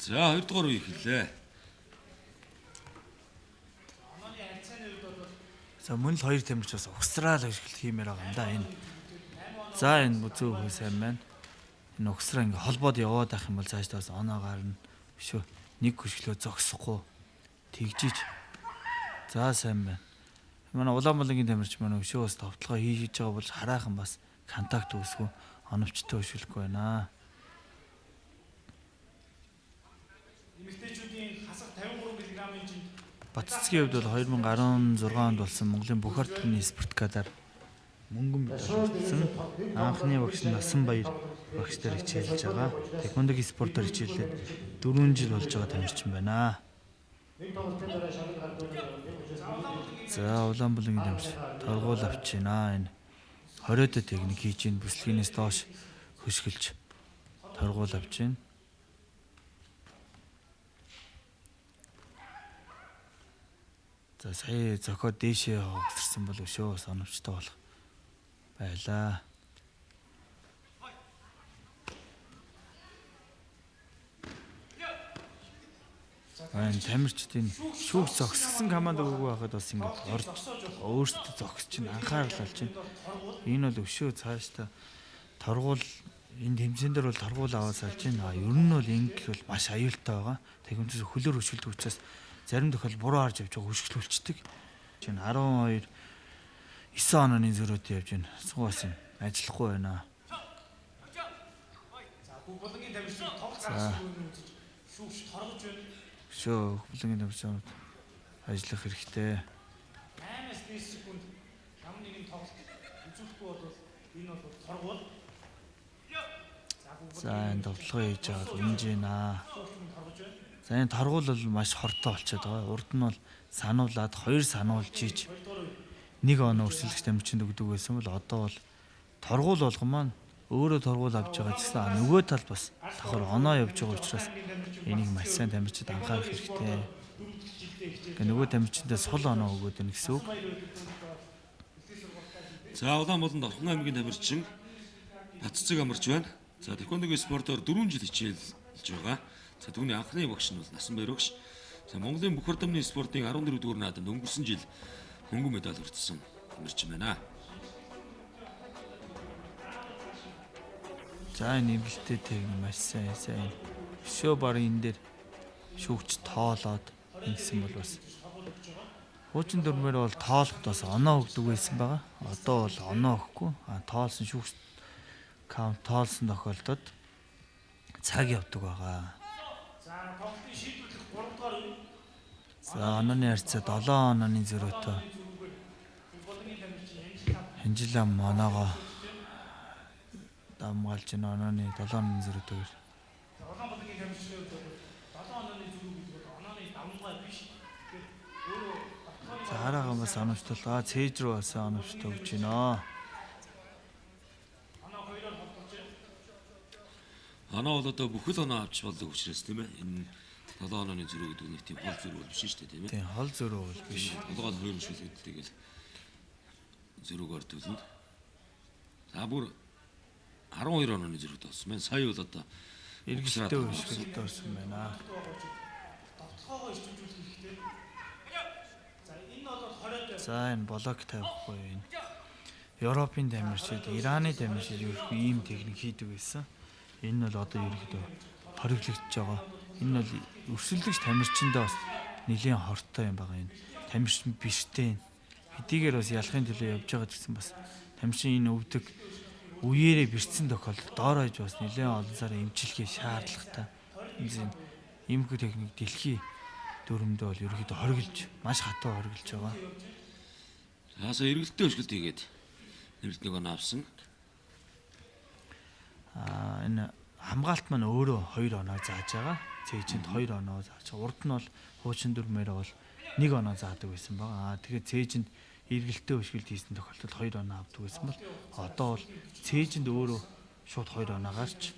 За 2 дугаар үе хэллээ. За мөн л хоёр тамирч бас угсраал ашиглах хиймээр байгаа юм да энэ. За энэ бүзүү хөө сайн байна. Энэ угсраа ингээ холбоод яваад байх юм бол цааш таас оноо гарна. Бишөө нэг хөшгөлөө зогсохгүй тэгжиж. За сайн байна. Манай Улаанбаалангийн тамирч манай өшөө бас товтлогоо хийж байгаа бол хараахан бас контакт үүсгүй оновчтой өшгөлөхгүй байна. Эмэгтэйчүүдийн хасах 53 кг-ийн жин Батцгийн хувьд бол 2016 онд болсон Монголын Бүхэрдмийн спорткадаар мөнгөн медаль авсан. Анхны багш нь Насанбаяр багштай хичээлж байгаа. Тэквондогийн спортоор хичээлээд 4 жил болж байгаа тамирчин байна. За Улаанбаалангийн тамирч торгуул авч байна. Энэ 20-д техник хийж ин бүслэгнээс доош хөшгөлж торгуул авч байна. За сая зохиод дээшээ хогсорсон бол өшөө оновчтой болох байлаа. тамирчдын шүүх зогсгсон команд өгөө байхад бас ингээд орж өөрсдөө зогсож чинь анхаарал олж чинь энэ бол өшөө цаашдаа торгуул энэ тэмцээн дээр бол торгуул аваад салж байна. Ер нь бол ингэх бол маш аюултай байгаа. Тэгмээс хөлөөр хөшгөлдөг учраас зарим тохиол буруу харж явж байгаа хөшгөлүүлцдэг. Чинь 12 9 онооны зөрөөд явж байна. Сугаас юм ажиллахгүй байна. Булангийн тамирчин тоглох шүүгч торгож байна. Шөө булангийн тамирчин ажиллах хэрэгтэй. 8-аас 10 секунд ямар нэгэн тоглолт үзүүлэхгүй бол энэ бол торгуул. За энэ тоглолгоо хийж аваад унж байна. За энэ торгуул бол маш хортой болчиход байгаа. Урд нь бол сануулад 2 сануулж ийж 1 оноо өрсөлдөх тамирчинд өгдөг байсан бол одоо бол торгуул болгон маань өөрөө торгуул авч байгаа гэсэн нөгөө тал бас давхар оноо явж байгаа учраас энийг маш сайн тамирчид анхаарах хэрэгтэй. Ингээ нөгөө тамирчиндээ сул оноо өгөөд байна гэсэн үг. За Улаанбаатар Орхон аймгийн тамирчин Батцэг амарч байна. За тэквондогийн спортоор 4 жил хичээлж байгаа. За түүний анхны багш нь бол Насанбаяр багш. За Монголын бүх хурдмны спортын 14 дугаар наадамд өнгөрсөн жил хөнгөн медаль хүртсэн тамирчин байна. За энэ нэмэлттэй маш сайн. Шөө баг энэ дээр шүүгч тоолоод ингэсэн бол бас хуучин дүрмээр бол тоолоход бас оноо өгдөг байсан байгаа. Одоо бол оноо өгөхгүй. Тоолсон шүүгч каунт тоолсон тохиолдолд цаг явдаг байгаа. За тоглолтын шийдвэрлэх 3 дугаар үе. За онооны харьцаа 7 онооны зөрөөтэй. Хинжилам моноогоо дамгаалж байна. Онооны 7 онооны зөрөөтэйгээр. Улаанбаатарын тамирчны хувьд 7 онооны зүрх гэдэг бол онооны давмгай биш. Тэгэхээр өөрөө За хараагаа бас оновчтол. Цээж рүү бас оновчтой өгч байна. Оноо бол одоо бүхэл оноо авч болдог учраас тийм ээ. Энэ 7 онооны зөрөө гэдэг нэг тийм хол зөрөө биш шүү дээ тийм ээ. Тийм хол зөрөө бол биш. Толгойд хөрөн шүлгээд тэгэл зөрөөгөр төлнө. За бүр 12 онооны зөрөөд болсон байна. Сая бол одоо эргэлттэй өшгөлтэй болсон байна. тоглохоогоо ирчүүлэх хэрэгтэй. За энэ бол 20-д. За энэ блок тавихгүй энэ. Европын тамирчид, Ираны тамирчид ерөөхдөө ийм техник хийдэг байсан. Энэ бол одоо ерөөхдөө хориглогдож байгаа. Энэ бол өрсөлдөгч тамирчиндээ бас нэлийн хортой юм байгаа энэ. Тамирчин биштэй. Хэдийгээр бас ялахын төлөө явж байгаа гэсэн бас тамирчин энэ өвдөг үеэрээ бэрцсэн тохиолдолд доор хаяж бас нэлийн олон сарын эмчилгээ шаардлагатай. Иймэрхүү техник дэлхийн дүрмдээ бол ерөөхдөө хориглож, маш хатуу хориглож байгаа. Хаасаа эргэлттэй өшгөлт хийгээд нэмэлт нэг оноо авсан. Энэ хамгаалт маань өөрөө 2 оноо зааж байгаа. Цээжинд 2 оноо зааж байгаа. Урд нь бол хуучин дүрмээр бол 1 оноо заадаг байсан байгаа. Тэгэхээр цээжинд эргэлттэй өшгөлт хийсэн тохиолдолд 2 оноо авдаг байсан бол одоо бол цээжинд өөрөө шууд 2 оноо гарч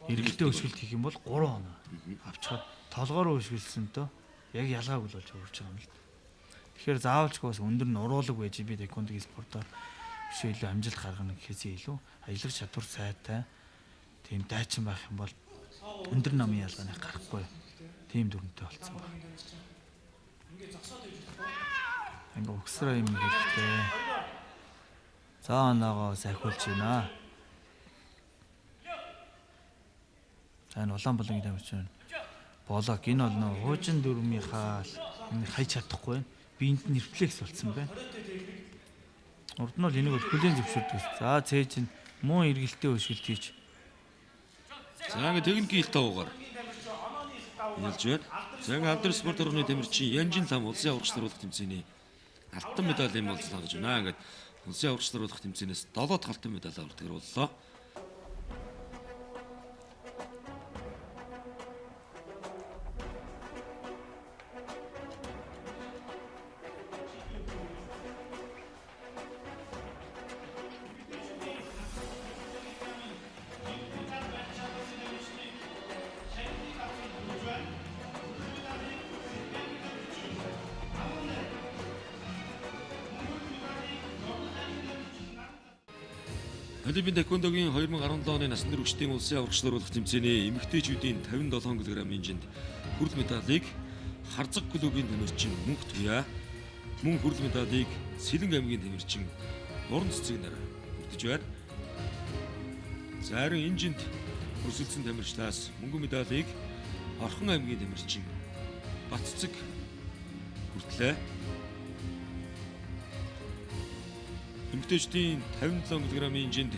эргэлттэй өшгөлт хийх юм бол 3 оноо авчихад толгоор өшгөлсөнтөө яг ялгааг болж өөрч байгаа юм л да. Тэгэхээр заавалчгүй бас өндөр нь уруулаг байж би тэквондогийн спортоор биш илүү амжилт гаргана гэхээсээ илүү аялах чадвар сайтай тийм дайчин байх юм бол өндөр намын ялгааны гарахгүй тийм дүрмтэй болцсон байна. Ингээ өгсрөө юм хэрэгтэй. За оноогоо сахиулж байна. За энэ Улаанбаатарын тамирчин болог энэ бол нөө хуучин дүрмийнхаа энэ хайж чадахгүй байна. Биенд нь рефлекс болсон байна. Урд нь бол энийг бол хүлээн зөвшөөрдөг. За цээж нь муу эргэлттэй өшгөлт хийж. За ингээ техникийн хил тавуугаар ялж байна. За ингээ алдар спорт орны тамирчин Янжин лам улсын аврагч наруулах тэмцээний алтан медалийн болцоо гэж байна. Ингээд улсын аврагч наруулах тэмцээнээс 7 дахь алтан медаль авардаг боллоо. Олимпийн тэквондогийн 2017 оны насан туршидын улсын аврагч наруулах тэмцээний эмэгтэйчүүдийн 57 кг-ийн хэмжээнд хүрэл медалийг Харзаг клубын тэмэрчин Мөнх Туяа мөн хүрэл медалийг Сэлэн аймгийн тэмэрчин Нуран Цэцэг нар хүртэж байна. За харин энэ жинд өрсөлдсөн тамирчлаас мөнгөн медалийг Орхон аймгийн тамирчин Батцэг хүртлээ. Эмэгтэйчдийн 57 кг-ийн жинд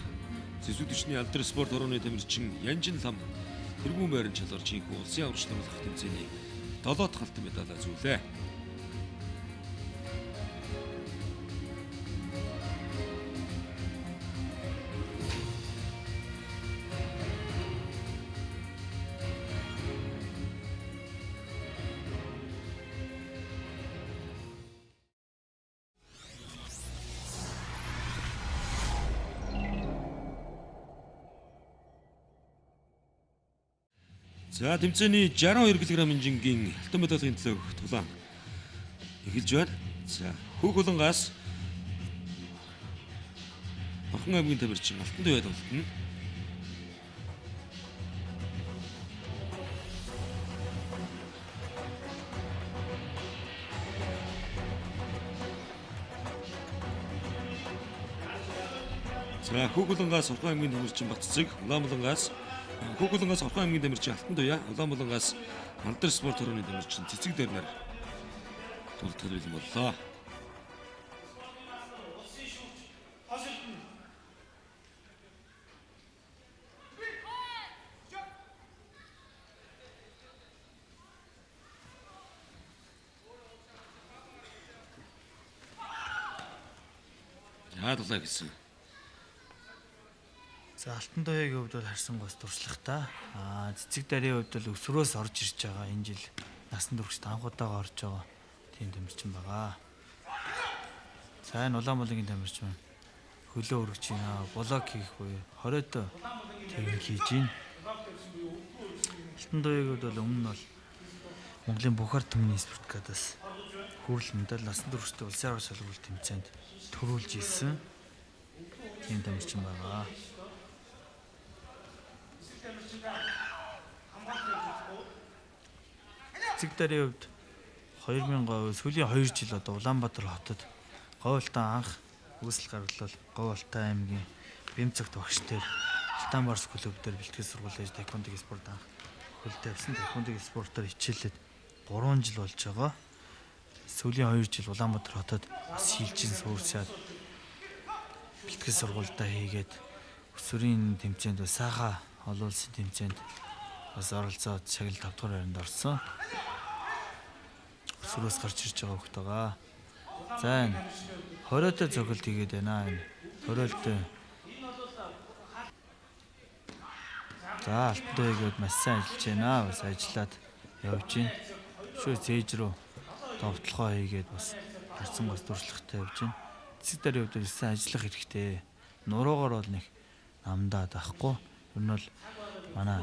Зэсүү төчний алдар спорт орооны тамирчин Янжин лам тэргүүн байран чалгарч инхүү улсын аврагч намлах тэмцээний 7 дахь алтан медаль зүүлээ. За тэмцээний 62 кг-ийн жингийн алтан медалийн төлөөх тулаан эхэлж байна. За Хөг Улангаас Орхон аймгийн тамирчин Алтан Туяад болтно. За Хөг Улангаас Орхон аймгийн тамирчин Батцэг, Улаанбулангаас Хөг Улангаас Орхон аймгийн тамирчин Алтан Туяа, Улаанбулангаас алдар спорт орооны тамирчин Цэцэг Дэрнэр тултал бэлэн боллоо. Яадлаа гэсэн. За Алтан Туяагийн хувьд бол харсан гос туршлагатай. Цэцэг Дарийн хувьд бол өсвөрөөс орж ирж байгаа. Энэ жил насан туршид анх удаага орж байгаа тийм тамирчин байгаа. За энэ Улаанбулангийн тамирчин хөлөө өргөж байна. Блок хийх буюу 20-д тэгэн хийж байна. Алтан Туяагийн хувьд бол өмнө нь бол Монголын Бухар түмний спорткадаас хүрэл медаль насан туршид улсын аврагч салбар тэмцээнд төрүүлж ирсэн тийм тамирчин байгаа. Цэцэг Дарийн хувьд 2000 сүүлийн 2 жил одоо Улаанбаатар хотод Говьолтон анх үүсэл гаргалал Говьолтон аймгийн Бэмцэгт багш дээр Алтан Барс клуб дээр бэлтгэл сургууль ээж таеквондо спорт анх хөлтэй авсан. Таеквондо спортоор хичээлээд 3 жил болж байгаа. Сүүлийн 2 жил Улаанбаатар хотод бас шилжин суурьсаад бэлтгэл сургуультай хийгээд өсвөрийн тэмцээнд Саха олон улсын тэмцээнд бас оролцоод шагнал 5 дахь байранд орсон. Өсвөрөөс гарч ирж байгаа хөлт байгаа. За энэ 20-д цогцолт хийгээд байна. Энэ 20-д. За Алтан Туяагийн маш сайн ажиллаж байна. Бас ажиллаад явж байна. Шөө зээж рүү товтлогоо хийгээд бас харсан гос туршлагатай явж байна. Цэцэг Дарийн хувьд сайн ажиллах хэрэгтэй. Нуруугаар бол нэг намдаад ахгүй. Ер нь бол манай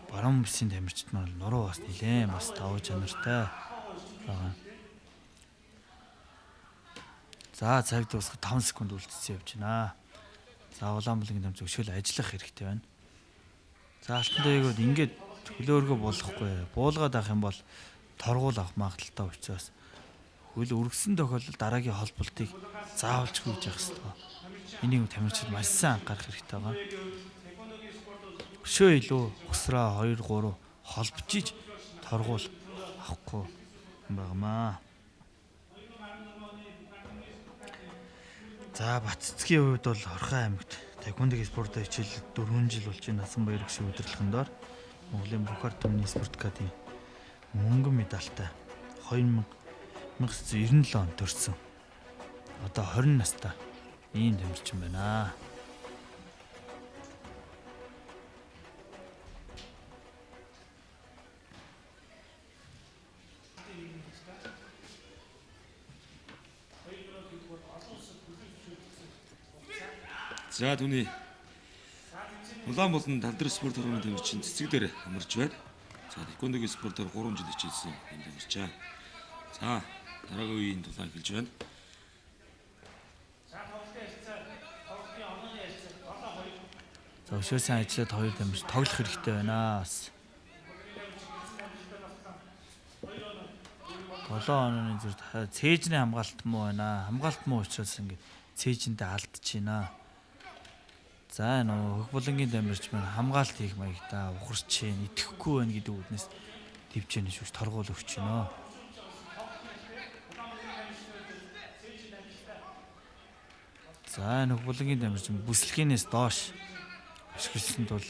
баруун бүсийн тамирчид нь бол нуруу бас нилээн бас давуу чанартай байгаа. За цаг дуусах 5 секунд үлдсэн явж байна. За Улаанбулангийн тамирчин өшөөл ажиллах хэрэгтэй байна. За Алтан Туяагийн ингээд хөлөөргөө болохгүй. Буулгаад авах юм бол торгуул авах магадaltaй учраас хөл өргөсөн тохиолдолд дараагийн холболтыг заавалж хүйж явах хэрэгтэй. Энийг тамирчид маш сайн анхаарах хэрэгтэй байгаа. Өшөө илүү өсрөө 2 3 холбож торгуул авахгүй багмаа. За Батцгийн хувьд бол Орхон аймагт таеквондо спортоо хичээлээд 4 жил болж байна. Насан баяр гүшин удирдлагын доор Монголын Бухар түмний спорткадын мөнгөн медальтай 1997 онд төрсөн. Одоо 20 настай ийм тамирчин байна. За түүний Улаанбулан алдар спорт орооны тамирчин Цэцэг дээр амарч байна. За таеквондогийн спортоор 3 жил хичээлсэн юм тамирчаа. За дараагийн үеийн тулаан эхэлж байна. За өшөө сайн ажиллаад 2 тамирч тоглох хэрэгтэй байна. 7 онооны зүрд цээжний хамгаалт муу байна. Хамгаалт муу учраас ингээд цээжиндээ алдчихна. За нөгөө хөх булангийн дамжирч маань хамгаалт хийх маягта ухарч чинь итгэхгүй байна гэдэг үднэс төвчэн шүүж торгуул өгч байна. За хөх булангийн дамжирч бүслэхийнээс доош ашигласанд бол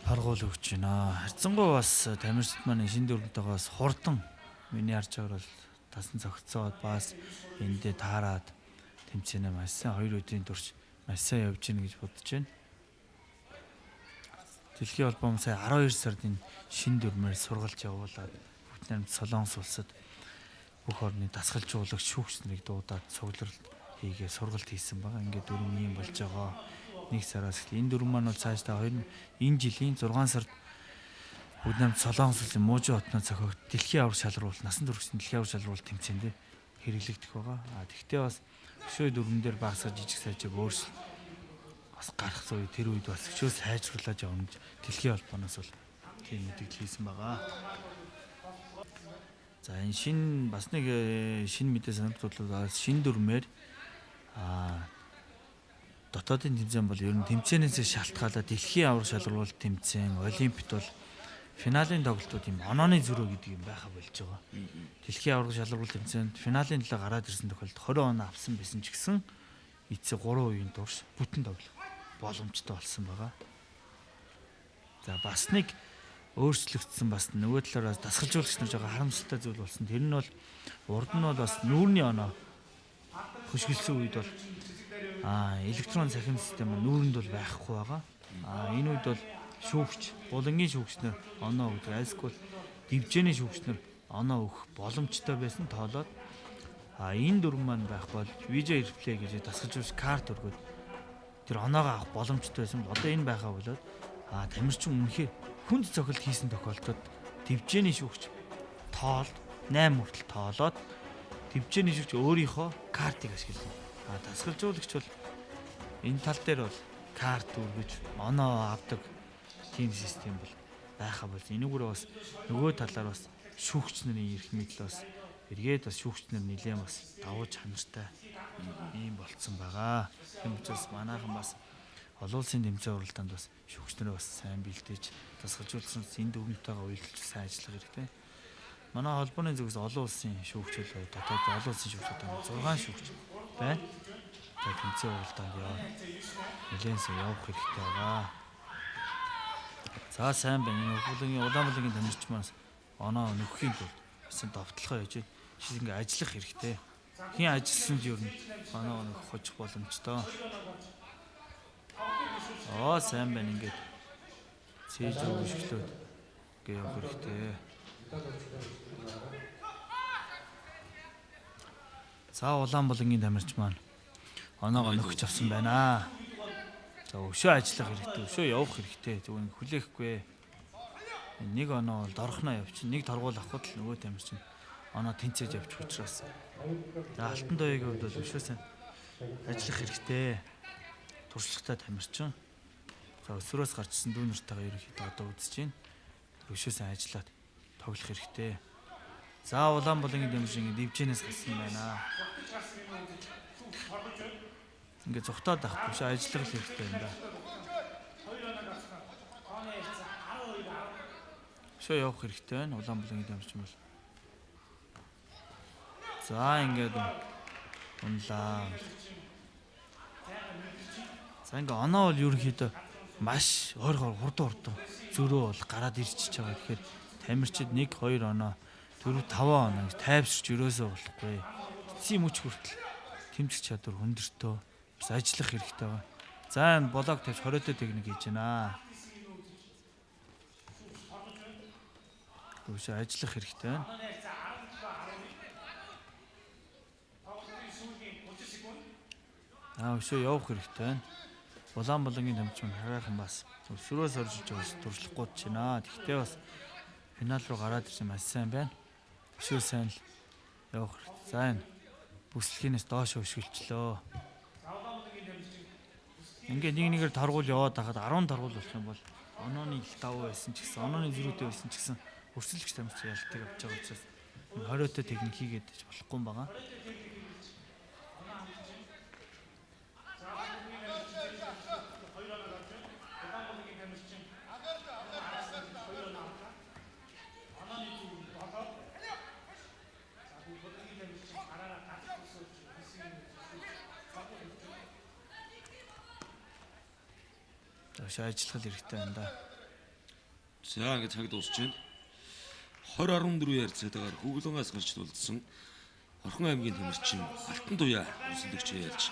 торгуул өгч байна. Харцангуй бас тамирчид маань шин дүрмтэйгээс хурдан миний харж байгаа бол тасан цогцоод бас эндээ таарад тэмцээнэ маш сайн 2 өдрийн турш маш сайн явж гин гэж бодож байна. Дэлхийн албан сая 12 сард энэ шин дүрмээр сургалж явуулаад бүгд найрамд Солонгос улсад бүх орны дасгалжуулагч шүүгч нарыг дуудаад цугларалт хийгээ сургалт хийсэн байгаа. Ингээд дүрм юм болж байгаа. 1 сараас эхлээ. Энэ дүрм маань бол цаашдаа энэ жилийн 6 сард бүгд найрамд Солонгос улсын Мужи хотноо зохиогд дэлхийн аврах шалралт насан туршийн дэлхийн аврах шалралт тэмцээнд хэрэглэгдэх байгаа. Тэгвэл бас өшөө дүрмэн дээр багасгаж жижиг сажиг өөрчлөлт бас гарах үе тэр үед бас өшөө сайжруулж явна гэж дэлхийн албаноос бол тийм мэдээлэл хийсэн байгаа. За энэ шин бас нэг шин мэдээ санагдуулаад шин дүрмээр дотоодын тэмцээн бол ер нь тэмцээнээс шалтгаалаад дэлхийн аврах шалралт тэмцээн олимпиад бол финалийн тоглолтууд юм онооны зөрөө гэдэг юм байха болж байгаа. Дэлхийн аврах шалралт тэмцээнд финалийн төлөө гараад ирсэн тохиолдолд 20 он авсан байсан ч гэсэн эцэг 3 үеийн турш бүтэн тоглох боломжтой болсон байгаа. За бас нэг өөрчлөгдсөн бас нөгөө талаараа дасгалжуулагч нар жоо харамсалтай зүйл болсон. Тэр нь бол урд нь бол бас нүүрний оноо хөшгөлсөн үед бол электрон цахим систем нүүрэнд бол байхгүй байгаа. Энэ үед бол шүүгч, булангийн шүүгч нар оноо өгдөг. Айлсгүй дивжээний шүүгч нар оноо өгөх боломжтой байсан тоолоод энэ дүрм маань байх бол видео реплей гэж дасгалжуулагч карт өргөд тэр оноогоо авах боломжтой байсан. Одоо энэ байхаа болоод тамирчин үнэхээр хүнд цохилт хийсэн тохиолдолд дивжээний шүүгч тоолд 8 хүртэл тоолоод дивжээний шүүгч өөрийнхөө картыг ашиглана. Дасгалжуулагч бол энэ тал дээр бол карт өргөж оноо авдаг тийм систем бол байхаа болж энэгээр бас нөгөө талаар бас шүүгч нарын эрх мэдэл бас эргээд бас шүүгч нар нэлээд бас давуу чанартай ийм болцсон байгаа. Тийм учраас манайхан бас олон улсын тэмцээн уралдаанд бас шүүгч нараа бас сайн бэлдэж дасгалжуулсан энэ дүрмтэйгээ уялдаж сайн ажиллах хэрэгтэй. Манай холбооны зүгээс олон улсын шүүгчид дотоод олон улсын шүүгчид 6 шүүгч байна. Тэгээд тэмцээн уралдаанд нэлээд сайн явах хэрэгтэй байгаа. За сайн байна. Улаанбаалгийн тамирч маань оноо нөхөхийн тулд гэсэн довтлохоо яж шиг ингээ ажиллах хэрэгтэй. Хин ажилласан ч юу н оноо нөхөх хожих боломжтой. Сайн байна ингээд цээж өгшөлтөд ингээ явах хэрэгтэй. За Улаанбаалгийн тамирч маань оноогоо нөхөж авсан байна. За өшөө ажиллах хэрэгтэй, өшөө явах хэрэгтэй. Зөвхөн хүлээхгүй. Нэг оноо бол дорхноо явчих. Нэг торгуул авахд л нөгөө тамирчин оноо тэнцээж явчих учраас. За алтан доогийн хувьд бол өшөө сайн ажиллах хэрэгтэй. Туршлагатай тамирчин. За өсвөрөөс гарчсан дүү нартайгаа ерөнхийдөө одоо үзэж байна. Өшөө сайн ажиллаад тоглох хэрэгтэй. За Улаанбаалгийн тамирчин дивжэнээс гарсан байна. Ингээ зүгтаад авахгүй шүү ажиллах хэрэгтэй юм да. Шоо явах хэрэгтэй байна. Улаанбаалгийн тамирчин бол. За ингээд унлаа. За ингээ оноо бол ерөнхийдөө маш ойргоор хурдан зөрөө бол гараад ирчихэж байгаа. Тэгэхээр тамирчид 1 2 оноо 4 5 оноо тайвширч өрөөсөө болохгүй. Эцсийн мөч хүртэл тэмцэх чадвар өндөртөө бас ажиллах хэрэгтэй байна. За энэ блок тавьж 20-д техник хийж байна. Өшөө ажиллах хэрэгтэй байна. Өшөө явах хэрэгтэй байна. Улаанбаалгийн тамирчин хараахан бас өсвөрөөс орж байгаа туршлахгүй ч байна. Тэгтээ бас финал руу гараад ирсэн маш сайн байна. Өшөө сайн л явах хэрэгтэй. За энэ бүслэхийнээс доош өшгөлчлөө. Ингээд нэгээр торгуул яваад хахад 10 торгуул болох юм бол онооны 5 байсан ч гэсэн онооны зөрүүтэй байсан ч гэсэн өрсөлдөгч тамирчин ялтыг авч байгаа учраас хориотой техник хийгээд болохгүй юм байгаа. Тэгш ажиллах хэрэгтэй байна да. За ингээд цаг дуусч байна. 2014 ярцаатаагаар Хүүглэнгаас гарч тулдсан Орхон аймгийн тамирчин Алтан туяа өсөлтөгч ялж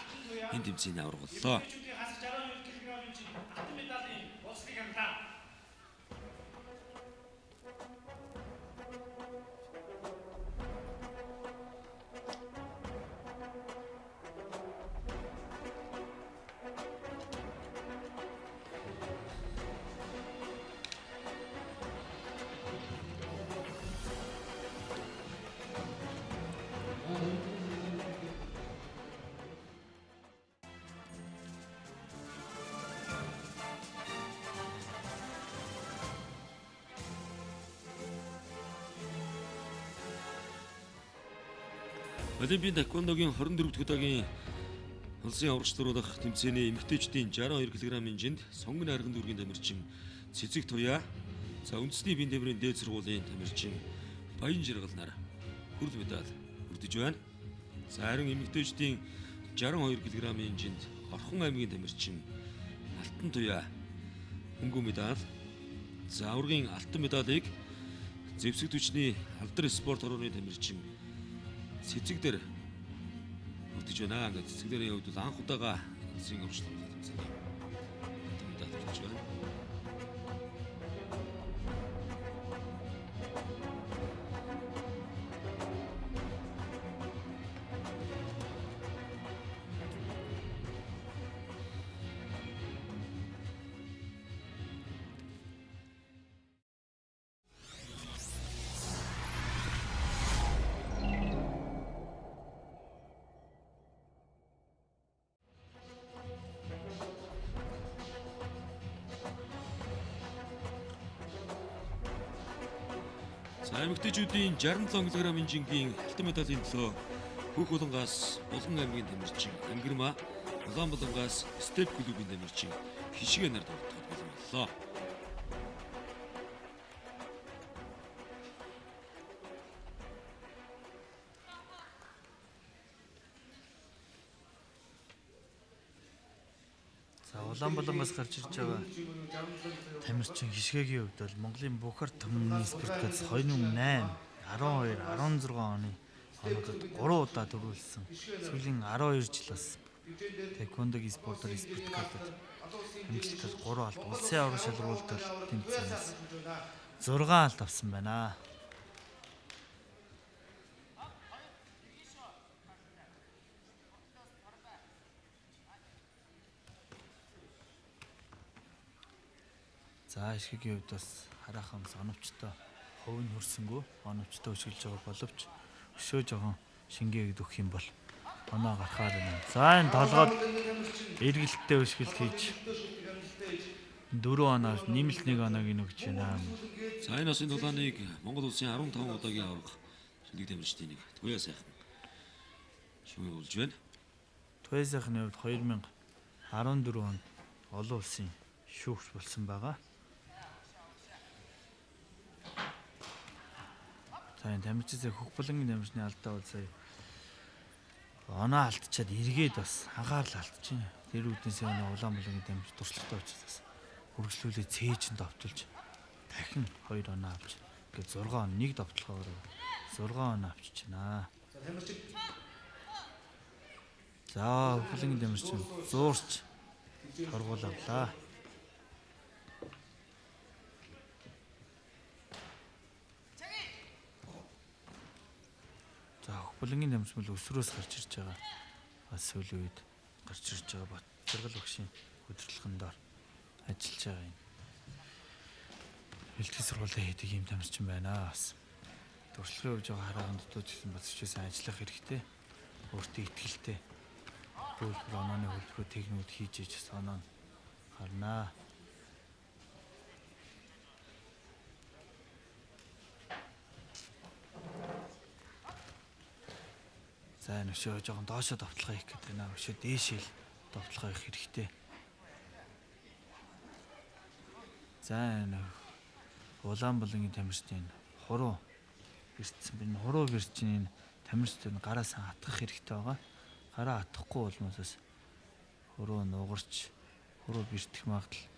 энэ тэмцээний аваргаллаа. Олимпийн таеквондогийн 24 дахь удаагийн улсын аврагчдуулах тэмцээний эмэгтэйчдийн 62 кг-ийн жинд сонгон арган дүүргийн тамирчин Цэцэг Туяа, за үндэсний биеийн тэмрийн дээд сургуулийн тамирчин Баян Жаргал нар хүрэл медаль хүртэж байна. За харин эмэгтэйчдийн 62 кг-ийн жинд Орхон аймгийн тамирчин Алтан Туяа хөнгөн медаль, за аваргын алтан медалийг зэвсэг түвшний алдар спорт орооны тамирчин Цэцэг дээр хүртэж байна. Ингээд цэцэг дээрийн хувьд бол анх удаага улсын аврагчдуулах тэмцээний алтан медаль хүртэж байна. За эмэгтэйчүүдийн 67 кг-ийн жингийн алтан медалийн төлөө Хүүглэнгаас Булган аймгийн тамирчин Ангирма, Улаанбулангаас Степ клубын тамирчин Хишгэ нар тоглоход бэлэн боллоо. За Улаанбулангаас гарч ирж байгаа тамирчин Хишгэгийн хувьд бол Монголын Бухар төмний спорт гац 2008, 12, 16 оны онуудад 3 удаа төрүүлсэн. Сүүлийн 12 жил бас таеквондогийн спортоор спорт гадад хэмжлэлтэй 3 алт улсын аврах шалралтад тэмцээнээс 6 алт авсан байна. За Хишгэгийн хувьд бас харахамс оновчтой хувь нь хөрсөнгөө оновчтой өшгөлж байгаа боловч өшөө жоохон шингээгээд өгөх юм бол оноо гарахаар байна. За энэ толгойд эргэлттэй өшгөлт хийж 4 оноор нэмэлт 1 оноог өгч байна. За энэ осын тулааныг Монгол улсын 15 удаагийн аварга шилдэг тамирчдын нэг Туяа сайхан шүүгүүлж байна. Туяа сайхны хувьд 2014 онд олон улсын шүүгч болсон байгаа. За энэ тамирчин хөх булангийн тамирчны алдаа бол сая оноо алдчихад эргээд бас анхаарал алдчихэв. Тэр үднээс өнөө Улаанбулангийн тамирч туршлагатай учраас хөргөжлүүлээ цээжинд давталж дахин 2 оноо авч ингээд 6 он нэг давталгаагаар 6 оноо авчиж байна. За булангийн тамирчин зуурч торгуул авлаа. За булангийн тамирчин бол өсрөөс гарч ирж байгаа. Бас сүүлийн үед гарч ирж байгаа бат Жаргал багшийн хөдөлгөөнд дор ажиллаж байгаа юм. Элтгэл сургуулийн хийдэг юм тамирчин байна. Бас туршлагын хувьд жоо хараахан дутууч гэсэн бас хичээсэн ажиллах хэрэгтэй. Өөртөө ихтэй хөлбөр онооны хөлбөрөө техникүүд хийж иж оноо харнаа. За энэ өшөө жоохон доошо довтлохоо хийх гэдэг наа өшөө дээшэл довтлохоо хийх хэрэгтэй. За энэ Улаанбаалангийн тамирчдын хуруу бэрцсэн. Энэ хуруу бэрчний тамирчдын гараас атгах хэрэгтэй байгаа. Гараа атгахгүй болмоос хуруу нугарч хуруу бэртэх магадлал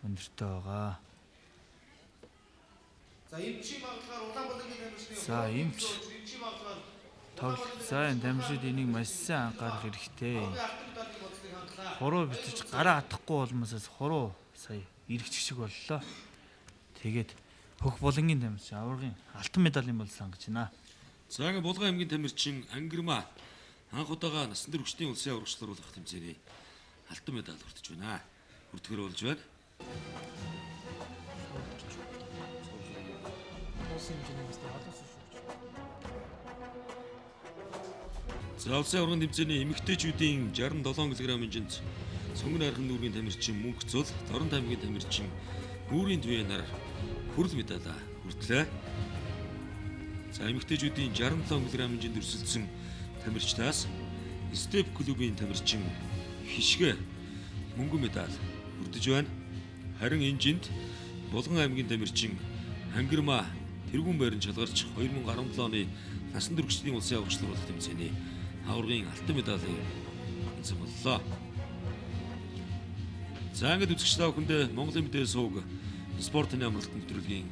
өндөртэй байгаа. За эмчийн магадлалаар Улаанбаалангийн тамирчдын За эмч эмчийн магадлалаар тоглолт. За энэ тамирчид энийг маш сайн анхаарах хэрэгтэй. Хуруу бэртэж гараа атгахгүй болмоос хуруу сая эргэж шиг боллоо. Тэгээд Хөх Булангийн тамирчин аваргын алтан медалийн болсон гэж байна. За ингээд Булган аймгийн тамирчин Ангирма анх удаага насан турш хүчний улсын аврагчлаар болох тэмцээний алтан медаль хүртэж байна. Хүртгэр болж байна. За улсын аврагын тэмцээний эмэгтэйчүүдийн 67 кг хэмжээнд Сонгон хайрхан дүүргийн тамирчин Мөнх Цул, Дорн аймгийн тамирчин Нүүрийн Твэнаар хүрэл медаль хүртлээ. За эмэгтэйчүүдийн 67 кг хэмжээнд өрсөлдсөн тамирчдаас Степ клубын тамирчин Хишгэ мөнгөн медаль хүртэж байна. Харин энэжинд Булган аймгийн тамирчин Ангирма тэргүүн байран шалгарч 2017 оны насан туршидын улсын аврагчлаар болох тэмцээний аваргын алтан медалийн эзэн боллоо. За ингээд үзэгч та бүхэндээ Монголын мэдээ сувг спортын амралтын нэвтрүүлгийн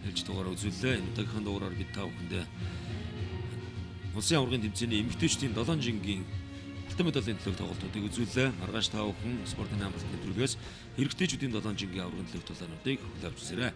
хэлж дугаараа үзүүллээ. Энэ удаагийнхаа дугаараар бид та бүхэндээ улсын аваргын тэмцээний эмэгтэйчдийн 7 жингийн алтан медалийн төлөв тоглолтуудыг үзүүллээ. Маргааш та бүхэн спортын амралтын нэвтрүүлгээс эрэгтэйчдийн 7 жингийн аваргын төлөв тоглоомнуудыг хүлээн авч үзээрэй.